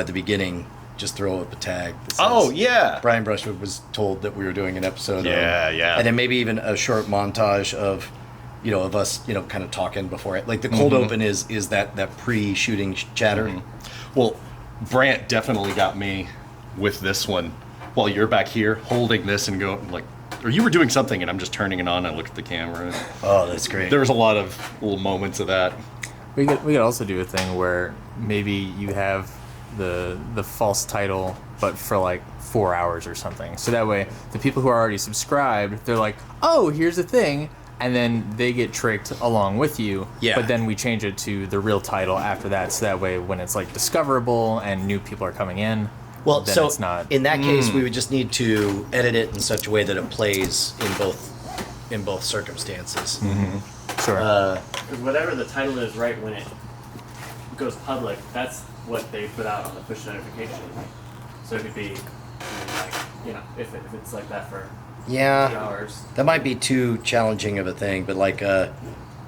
the beginning just throw up a tag that says, Oh, yeah. Brian Brushwood was told that we were doing an episode. Yeah, yeah. And then maybe even a short montage of us kind of talking before it. Like the cold open is that pre-shooting chatter. Well, Brant definitely got me with this one while you're back here holding this and going like, or you were doing something and I'm just turning it on and I look at the camera. Oh, that's great. There was a lot of little moments of that. We could also do a thing where maybe you have the false title, but for like 4 hours or something. So that way, the people who are already subscribed, they're like, "Oh, here's a thing," and then they get tricked along with you. Yeah. But then we change it to the real title after that, so that way, when it's like discoverable and new people are coming in, Well, then so it's not. in that case, we would just need to edit it in such a way that it plays in both circumstances. Sure. Because whatever the title is right when it goes public, that's what they put out on the push notification. So it could be, if it's like that for 2 Yeah, hours. that might be too challenging of a thing, but like the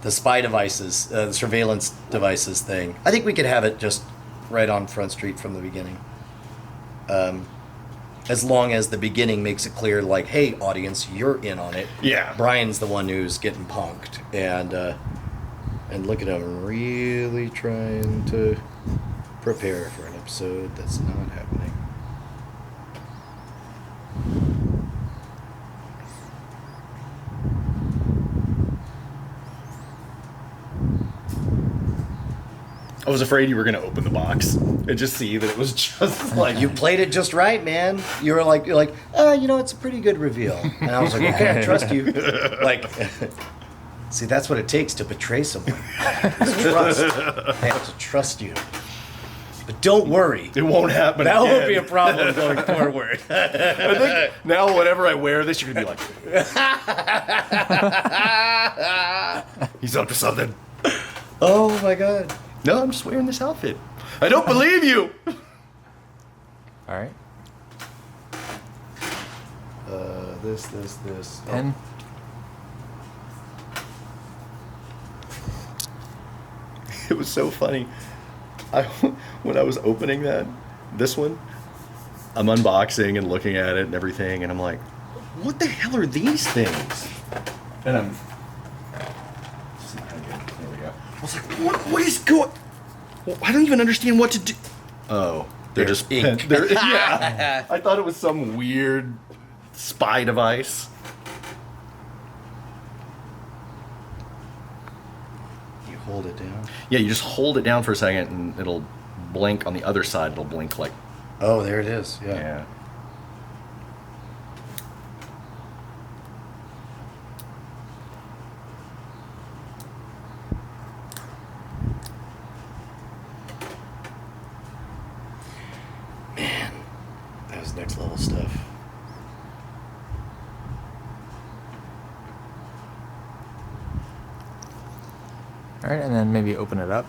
spy devices, the surveillance devices thing, I think we could have it just right on Front Street from the beginning. As long as the beginning makes it clear, like, hey, audience, you're in on it. Yeah. Brian's the one who's getting punked, and look at him really trying to prepare for an episode that's not happening. I was afraid you were going to open the box and just see that it was just like You played it just right, man. You're like, it's a pretty good reveal. And I was like, okay, I trust you. Like, see, that's what it takes to betray someone. It's trust. They have to trust you. But don't worry. it won't happen. That won't again. be a problem going forward. I think now whenever I wear this, you're gonna be like, he's up to something. Oh my god. No, I'm just wearing this outfit. I don't believe you. All right. This. Oh. And It was so funny. When I was opening this one, I'm unboxing and looking at it and everything, and I'm like, what the hell are these things? And I'm. There we go. I was like, what is going? Well, I don't even understand what to do. Oh, they're just ink. yeah. I thought it was some weird spy device. You hold it down. Yeah, you just hold it down for a second and it'll blink on the other side. It'll blink like, Oh, there it is. Yeah. yeah. Man, that was next level stuff. all right, and then maybe open it up.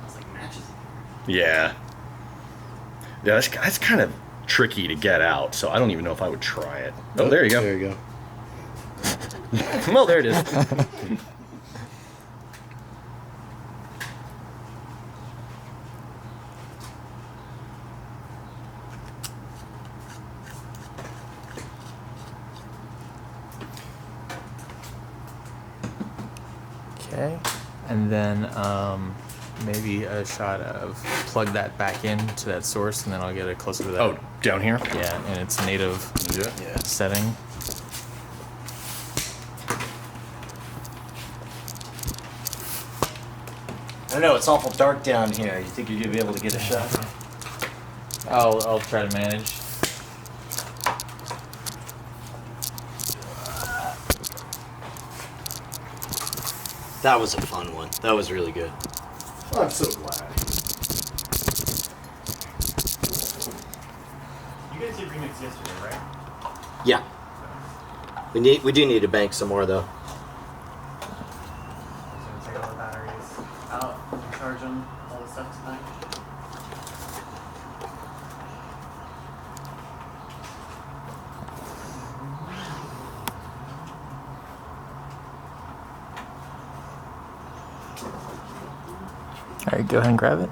It's like matches. Yeah. Yeah, that's kind of tricky to get out, so I don't even know if I would try it. Oh, there you go. There you go. Well, there it is. Okay, and then maybe a shot of plug that back into that source, and then I'll get it closer to that. Oh, down here? Yeah, in its native Yeah. setting. I don't know, it's awful dark down here. You think you're gonna be able to get a shot? I'll try to manage. That was a fun one. That was really good. I'm so glad. You guys did remix yesterday, right? Yeah. We do need to bank some more though. So take all the batteries out and charge them, all the stuff tonight. All right, go ahead and grab it.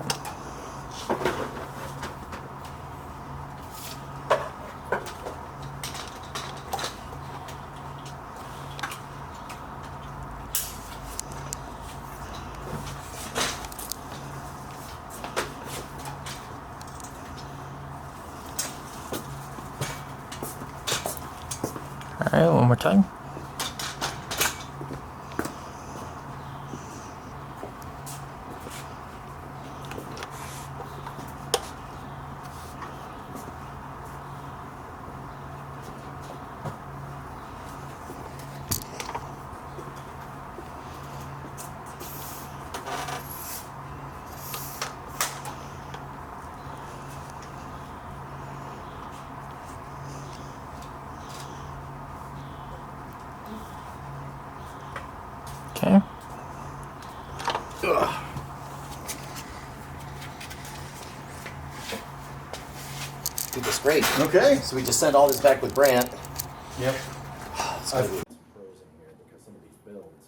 All right, one more time. Okay. Dude, that's great. Okay. So we just sent all this back with Brant. Yep. It's gonna be- Pros in here because some of these builds,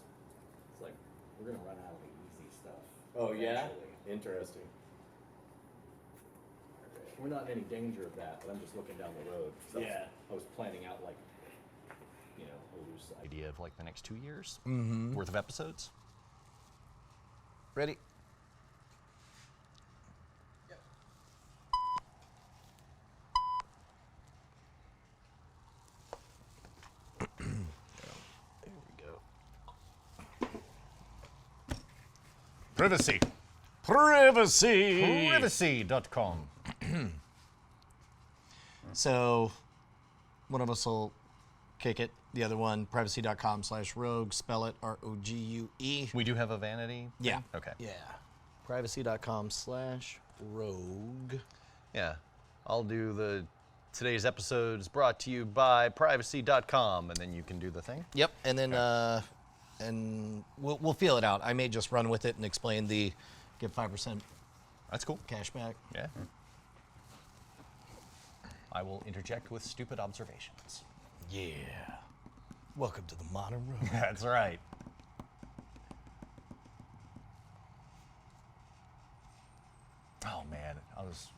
it's like we're gonna run out of the easy stuff. Oh yeah? eventually. Interesting. We're not in any danger of that, but I'm just looking down the road. So Yeah. I was planning out like, you know, a loose idea of like the next 2 years worth of episodes. Ready? There we go. Privacy. Privacy. Privacy.com. So, one of us will kick it. The other one, privacy.com/rogue. Spell it ROGUE. We do have a vanity. Yeah. thing? Okay. Yeah. Privacy.com/rogue. Yeah. I'll do the today's episode is brought to you by privacy.com, and then you can do the thing. Yep. And then, and we'll feel it out. I may just run with it and explain the get 5% That's cool. cash back. Yeah. I will interject with stupid observations. Yeah. Welcome to the modern room. That's right. Oh man, I was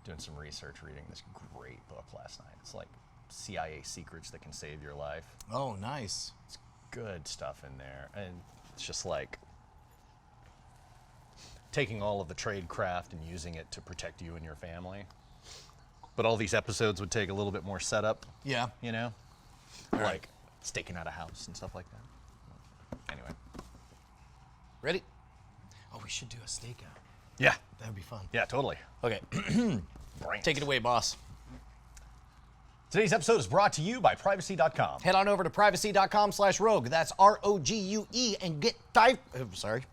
doing some research reading this great book last night. It's like CIA secrets that can save your life. Oh, nice. It's good stuff in there. And it's just like taking all of the trade craft and using it to protect you and your family. But all these episodes would take a little bit more setup, Yeah. you know? All right. Like staking out a house and stuff like that. Anyway. Ready? Oh, we should do a stakeout. Yeah. That would be fun. Yeah, totally. Okay. Brains. Take it away, boss. Today's episode is brought to you by privacy.com. Head on over to privacy.com/rogue. That's ROGUE and get sorry.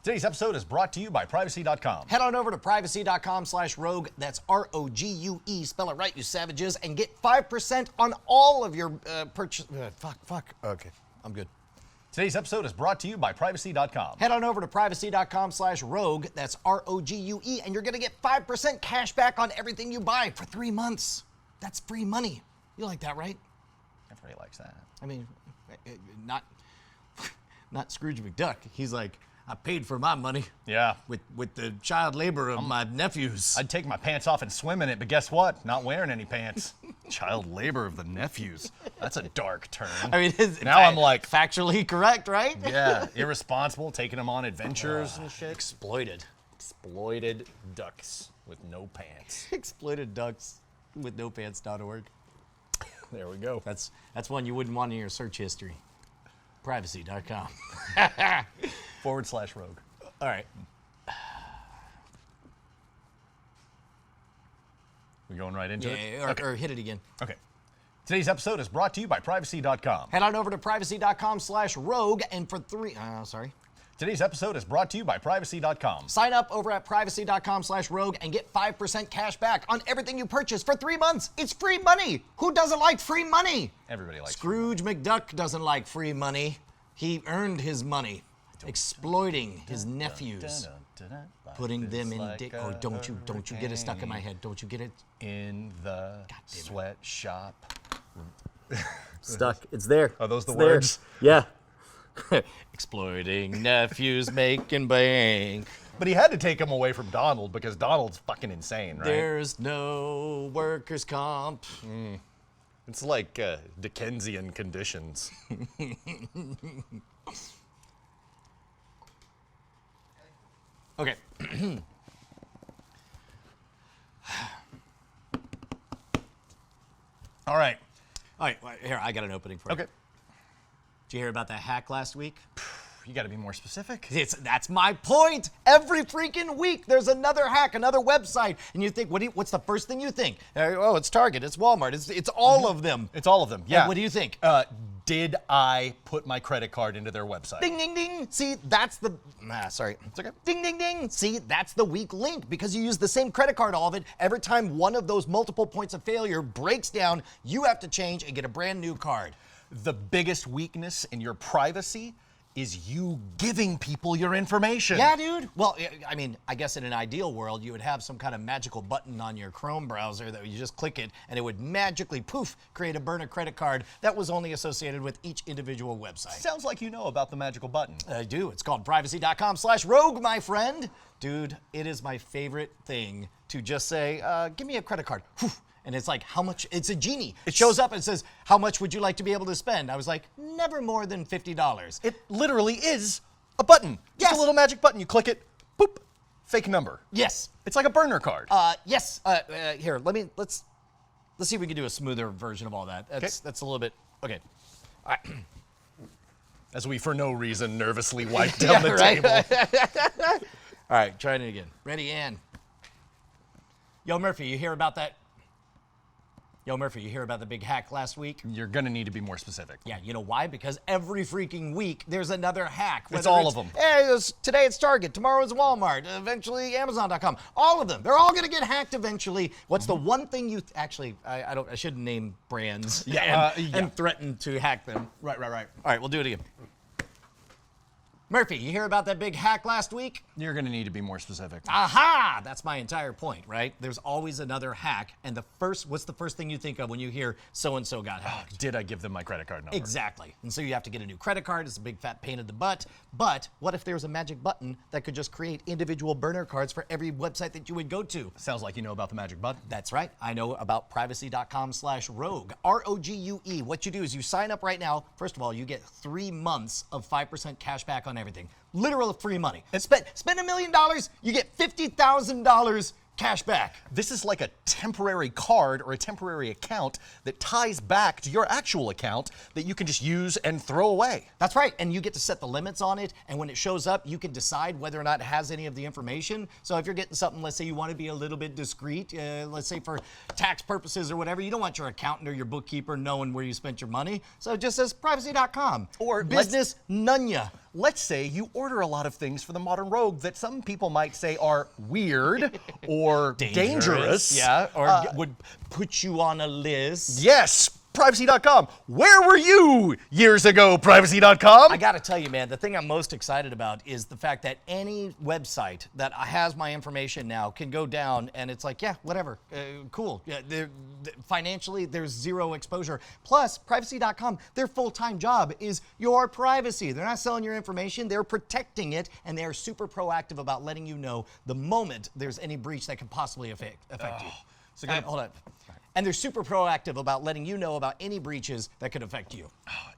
Today's episode is brought to you by privacy.com. Head on over to privacy.com/rogue. That's ROGUE. Spell it right, you savages, and get 5% on all of your purchase. Fuck. Okay, I'm good. Today's episode is brought to you by privacy.com. Head on over to privacy.com/rogue. That's ROGUE, and you're gonna get 5% cash back on everything you buy for 3 months. That's free money. You like that, right? Everybody likes that. I mean, not Scrooge McDuck. He's like, I paid for my money Yeah. with the child labor of my nephews. I'd take my pants off and swim in it, but guess what? Not wearing any pants. Child labor of the nephews. That's a dark turn. I mean, now I'm like, factually correct, right? yeah, irresponsible, taking them on adventures and shit. Exploited. Exploited ducks with no pants. Exploited ducks with no pants.org. There we go. That's one you wouldn't want in your search history. Privacy.com. /rogue. All right. We going right into it? Yeah, or hit it again. Okay. Today's episode is brought to you by Privacy.com. Head on over to privacy.com/rogue and for Today's episode is brought to you by Privacy.com. sign up over at privacy.com/rogue and get 5% cash back on everything you purchase for 3 months. It's free money. Who doesn't like free money? Everybody likes Scrooge McDuck doesn't like free money. He earned his money exploiting his nephews, putting them in don't you get it stuck in my head. Don't you get it in the sweatshop. stuck? It's there. Are those the It's there. words? Yeah. Exploiting nephews making bank. But he had to take him away from Donald because Donald's fucking insane, right? There's no workers' comp. It's like Dickensian conditions. Okay. All right. All right, here, I got an opening for you. Okay. Did you hear about that hack last week? You got to be more specific. That's my point. Every freaking week, there's another hack, another website, and you think, what's the first thing you think? Oh, it's Target, it's Walmart, it's all of them. It's all of them. Yeah. And what do you think? Did I put my credit card into their website? Ding, ding, ding. See, that's the. Sorry. It's okay. Ding, ding, ding. See, that's the weak link because you use the same credit card, all of it. Every time one of those multiple points of failure breaks down, you have to change and get a brand new card. The biggest weakness in your privacy is you giving people your information. Yeah, dude. Well, I mean, I guess in an ideal world, you would have some kind of magical button on your Chrome browser that you just click it and it would magically, poof, create a burner credit card that was only associated with each individual website. Sounds like you know about the magical button. I do. It's called privacy.com/rogue, my friend. Dude, it is my favorite thing to just say, give me a credit card. Whew. And it's like, how much? It's a genie. It shows up and says, how much would you like to be able to spend? I was like, never more than $50. It literally is a button. Just Yes. a little magic button. You click it, boop, fake number. Yes. It's like a burner card. Yes. Here, let's see if we can do a smoother version of all that. That's a little bit, okay. All right. As we, for no reason, nervously wipe down the right? table. All right, trying it again. Ready, and. Yo, Murphy, you hear about that? Yo, Murphy, you hear about the big hack last week? You're going to need to be more specific. Yeah, you know why? Because every freaking week there's another hack. It's all of them. Hey, today it's Target, tomorrow it's Walmart, eventually Amazon.com. All of them. They're all going to get hacked eventually. What's the one thing you actually? I shouldn't name brands. And threaten to hack them. Right. All right, we'll do it again. Murphy, you hear about that big hack last week? You're going to need to be more specific. Aha! That's my entire point, right? There's always another hack, and what's the first thing you think of when you hear so-and-so got hacked? Did I give them my credit card number? Exactly. And so you have to get a new credit card. It's a big fat pain in the butt. But what if there was a magic button that could just create individual burner cards for every website that you would go to? Sounds like you know about the magic button. That's right. I know about privacy.com/rogue. R-O-G-U-E. What you do is you sign up right now. First of all, you get 3 months of 5% cash back on everything. Literal free money. And spend $1 million, you get $50,000 cash back. This is like a temporary card or a temporary account that ties back to your actual account that you can just use and throw away. That's right, and you get to set the limits on it, and when it shows up, you can decide whether or not it has any of the information. So if you're getting something, let's say you want to be a little bit discreet, let's say for tax purposes or whatever, you don't want your accountant or your bookkeeper knowing where you spent your money. So it just says privacy.com. Or business nunya. Let's say you order a lot of things for the modern rogue that some people might say are weird or dangerous. Yeah, or would put you on a list. Yes, privacy.com. Where were you years ago, privacy.com? I gotta tell you, man, the thing I'm most excited about is the fact that any website that has my information now can go down and it's like, yeah, whatever, cool. Yeah, financially, there's zero exposure. Plus, privacy.com, their full-time job is your privacy. They're not selling your information, they're protecting it, and they're super proactive about letting you know the moment there's any breach that could possibly affect you. So Hold on. And they're super proactive about letting you know about any breaches that could affect you.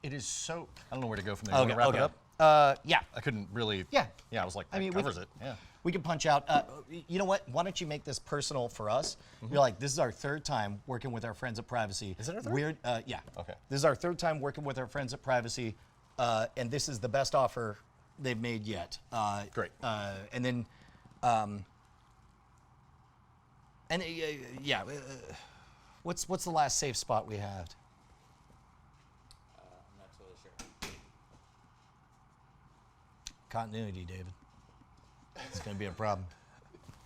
It is so, I don't know where to go from there. You want to wrap it up? Yeah. I couldn't really. Yeah. Yeah, I was like, that covers it. Yeah. We can punch out. You know what? Why don't you make this personal for us? You're like, this is our third time working with our friends at Privacy. Is it our third? Weird. Yeah. Okay. This is our third time working with our friends at Privacy, and this is the best offer they've made yet. Great. And then, yeah. What's the last safe spot we had? continuity, David. It's going to be a problem.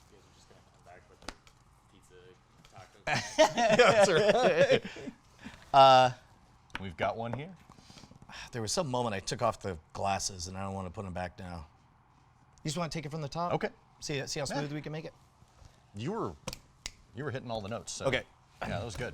You guys are just gonna come back with the pizza taco. That's right. We've got one here. There was some moment I took off the glasses, and I don't want to put them back now. You just want to take it from the top? Okay. See how smooth we can make it? You were hitting all the notes. So. Okay. Yeah, that was good.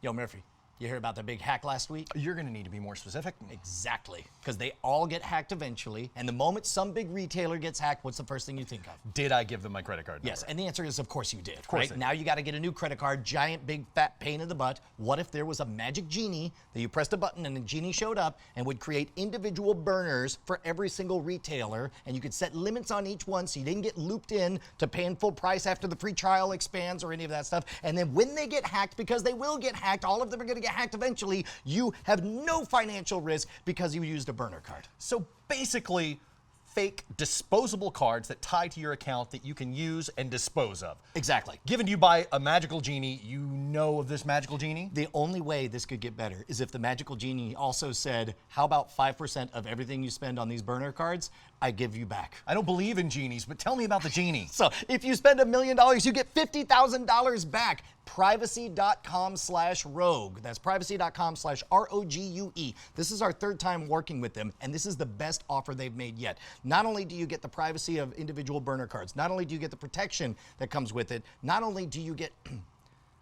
Yo, Murphy, you hear about the big hack last week? You're going to need to be more specific. Exactly. Because they all get hacked eventually, and the moment some big retailer gets hacked, what's the first thing you think of? Did I give them my credit card number? Yes, and the answer is, of course you did. Of course I right? did. Now you got to get a new credit card, giant, big, fat pain in the butt. What if there was a magic genie that you pressed a button and the genie showed up and would create individual burners for every single retailer, and you could set limits on each one so you didn't get looped in to paying full price after the free trial expands or any of that stuff. And then when they get hacked, because they will get hacked, all of them are going to get hacked eventually, you have no financial risk because you used a burner card. So basically, fake disposable cards that tie to your account that you can use and dispose of. Exactly. Given to you by a magical genie, you know of this magical genie? The only way this could get better is if the magical genie also said, how about 5% of everything you spend on these burner cards, I give you back. I don't believe in genies, but tell me about the genie. So if you spend $1 million, you get $50,000 back. Privacy.com/rogue. That's privacy.com/ROGUE. This is our third time working with them, and this is the best offer they've made yet. Not only do you get the privacy of individual burner cards, not only do you get the protection that comes with it, not only do you get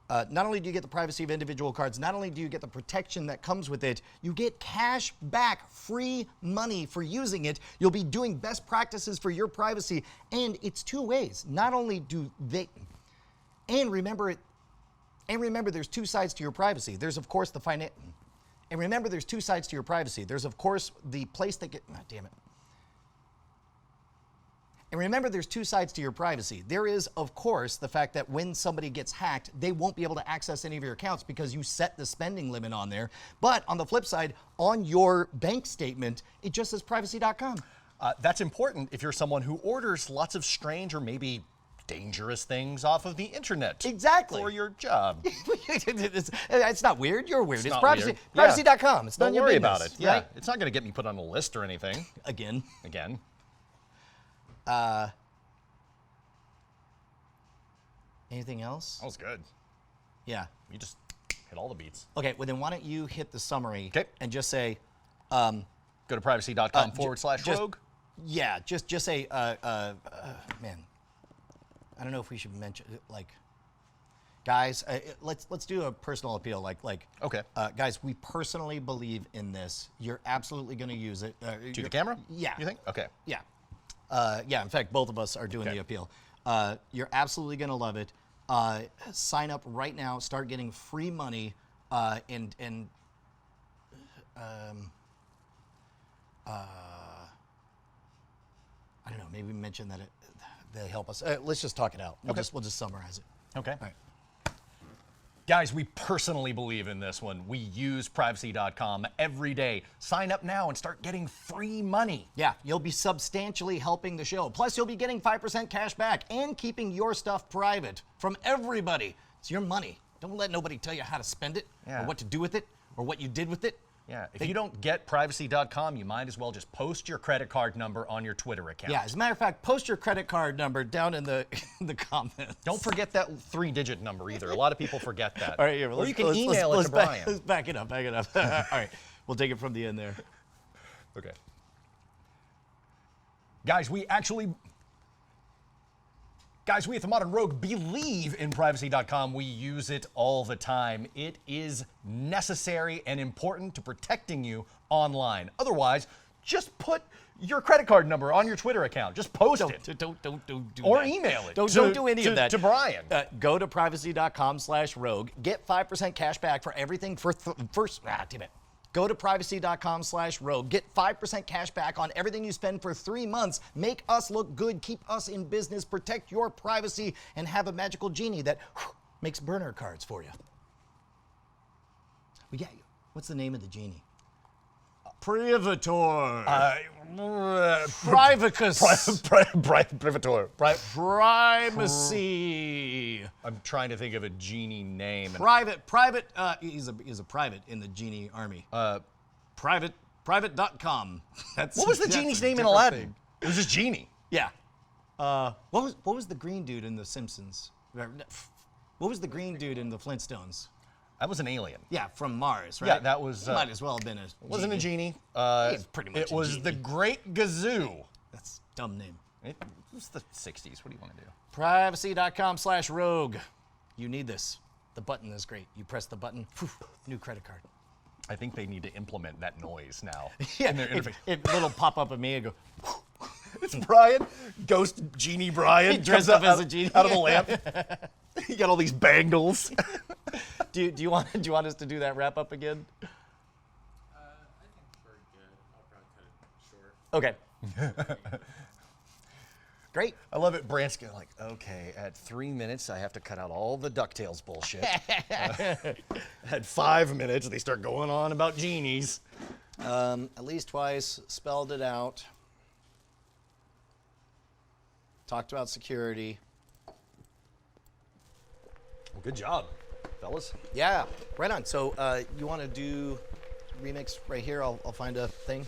the privacy of individual cards, not only do you get the protection that comes with it, you get cash back, free money for using it. You'll be doing best practices for your privacy, and it's two ways. Not only do they, and remember, there's two sides to your privacy. There's of course the and remember, there's two sides to your privacy. There's of course the place that damn it. And remember, there's two sides to your privacy. There is, of course, the fact that when somebody gets hacked, they won't be able to access any of your accounts because you set the spending limit on there. But on the flip side, on your bank statement, it just says privacy.com. That's important if you're someone who orders lots of strange or maybe dangerous things off of the internet. Exactly. For your job. it's not weird. You're weird. It's not privacy. weird. Privacy.com. It's none Don't of your worry business, about it. Yeah. right? It's not going to get me put on a list or anything. Again. Anything else? That was good. Yeah. You just hit all the beats. Okay, well then why don't you hit the summary 'Kay. and just say, Go to privacy.com/rogue. yeah, just say, man, I don't know if we should mention, like, guys, let's do a personal appeal, Okay. Guys, we personally believe in this. You're absolutely going to use it. To the camera? Yeah. You think? Okay. Yeah. Yeah, in fact, both of us are doing Okay. the appeal. You're absolutely going to love it. Sign up right now. Start getting free money. I don't know. Maybe mention that they help us. Let's just talk it out. We'll just summarize it. Okay. All right. Guys, we personally believe in this one. We use privacy.com every day. Sign up now and start getting free money. Yeah, you'll be substantially helping the show. Plus, you'll be getting 5% cash back and keeping your stuff private from everybody. It's your money. Don't let nobody tell you how to spend it Yeah. or what to do with it or what you did with it. Yeah, if you don't get privacy.com, you might as well just post your credit card number on your Twitter account. Yeah, as a matter of fact, post your credit card number down in the comments. Don't forget that 3-digit number either. A lot of people forget that. All right, here, or you can email it to Brian. Let's back it up. All right, we'll take it from the end there. Okay. Guys, we at the Modern Rogue believe in privacy.com. We use it all the time. It is necessary and important to protecting you online. Otherwise, just put your credit card number on your Twitter account. Just post it. Don't do Or that. email it. Don't do any of that. To Brian. Go to privacy.com/rogue. Get 5% cash back for everything damn it. Go to privacy.com/rogue. Get 5% cash back on everything you spend for 3 months. Make us look good. Keep us in business. Protect your privacy and have a magical genie that makes burner cards for you. We got you. What's the name of the genie? Privator. Privacus. Privator. Primacy. I'm trying to think of a genie name. Private. He's a private in the genie army. Private Private.com. That's What was the that's genie's a name in different Aladdin? thing. It was just Genie. Yeah. What was the green dude in The Simpsons? What was the green dude in the Flintstones? That was an alien. Yeah, from Mars, right? Yeah, that was. He might as well have been a. It wasn't a genie. He's pretty much It a was the genie. Great Gazoo. That's a dumb name. It was the 60s. What do you want to do? Privacy.com/rogue. You need this. The button is great. You press the button, phew, new credit card. I think they need to implement that noise now Yeah, in their interface. it'll pop up at me and go, It's Brian, Ghost Genie Brian, He dressed comes up as a genie. out of the lamp. He got all these bangles. do you want us to do that wrap up again? I think we're good. I'll probably cut it short. Okay. Great. I love it. Brant's going like, okay, at 3 minutes, I have to cut out all the DuckTales bullshit. At 5 minutes, they start going on about genies. At least twice, spelled it out. Talked about security. Well, good job, fellas. Yeah, right on. So you want to do remix right here? I'll find a thing.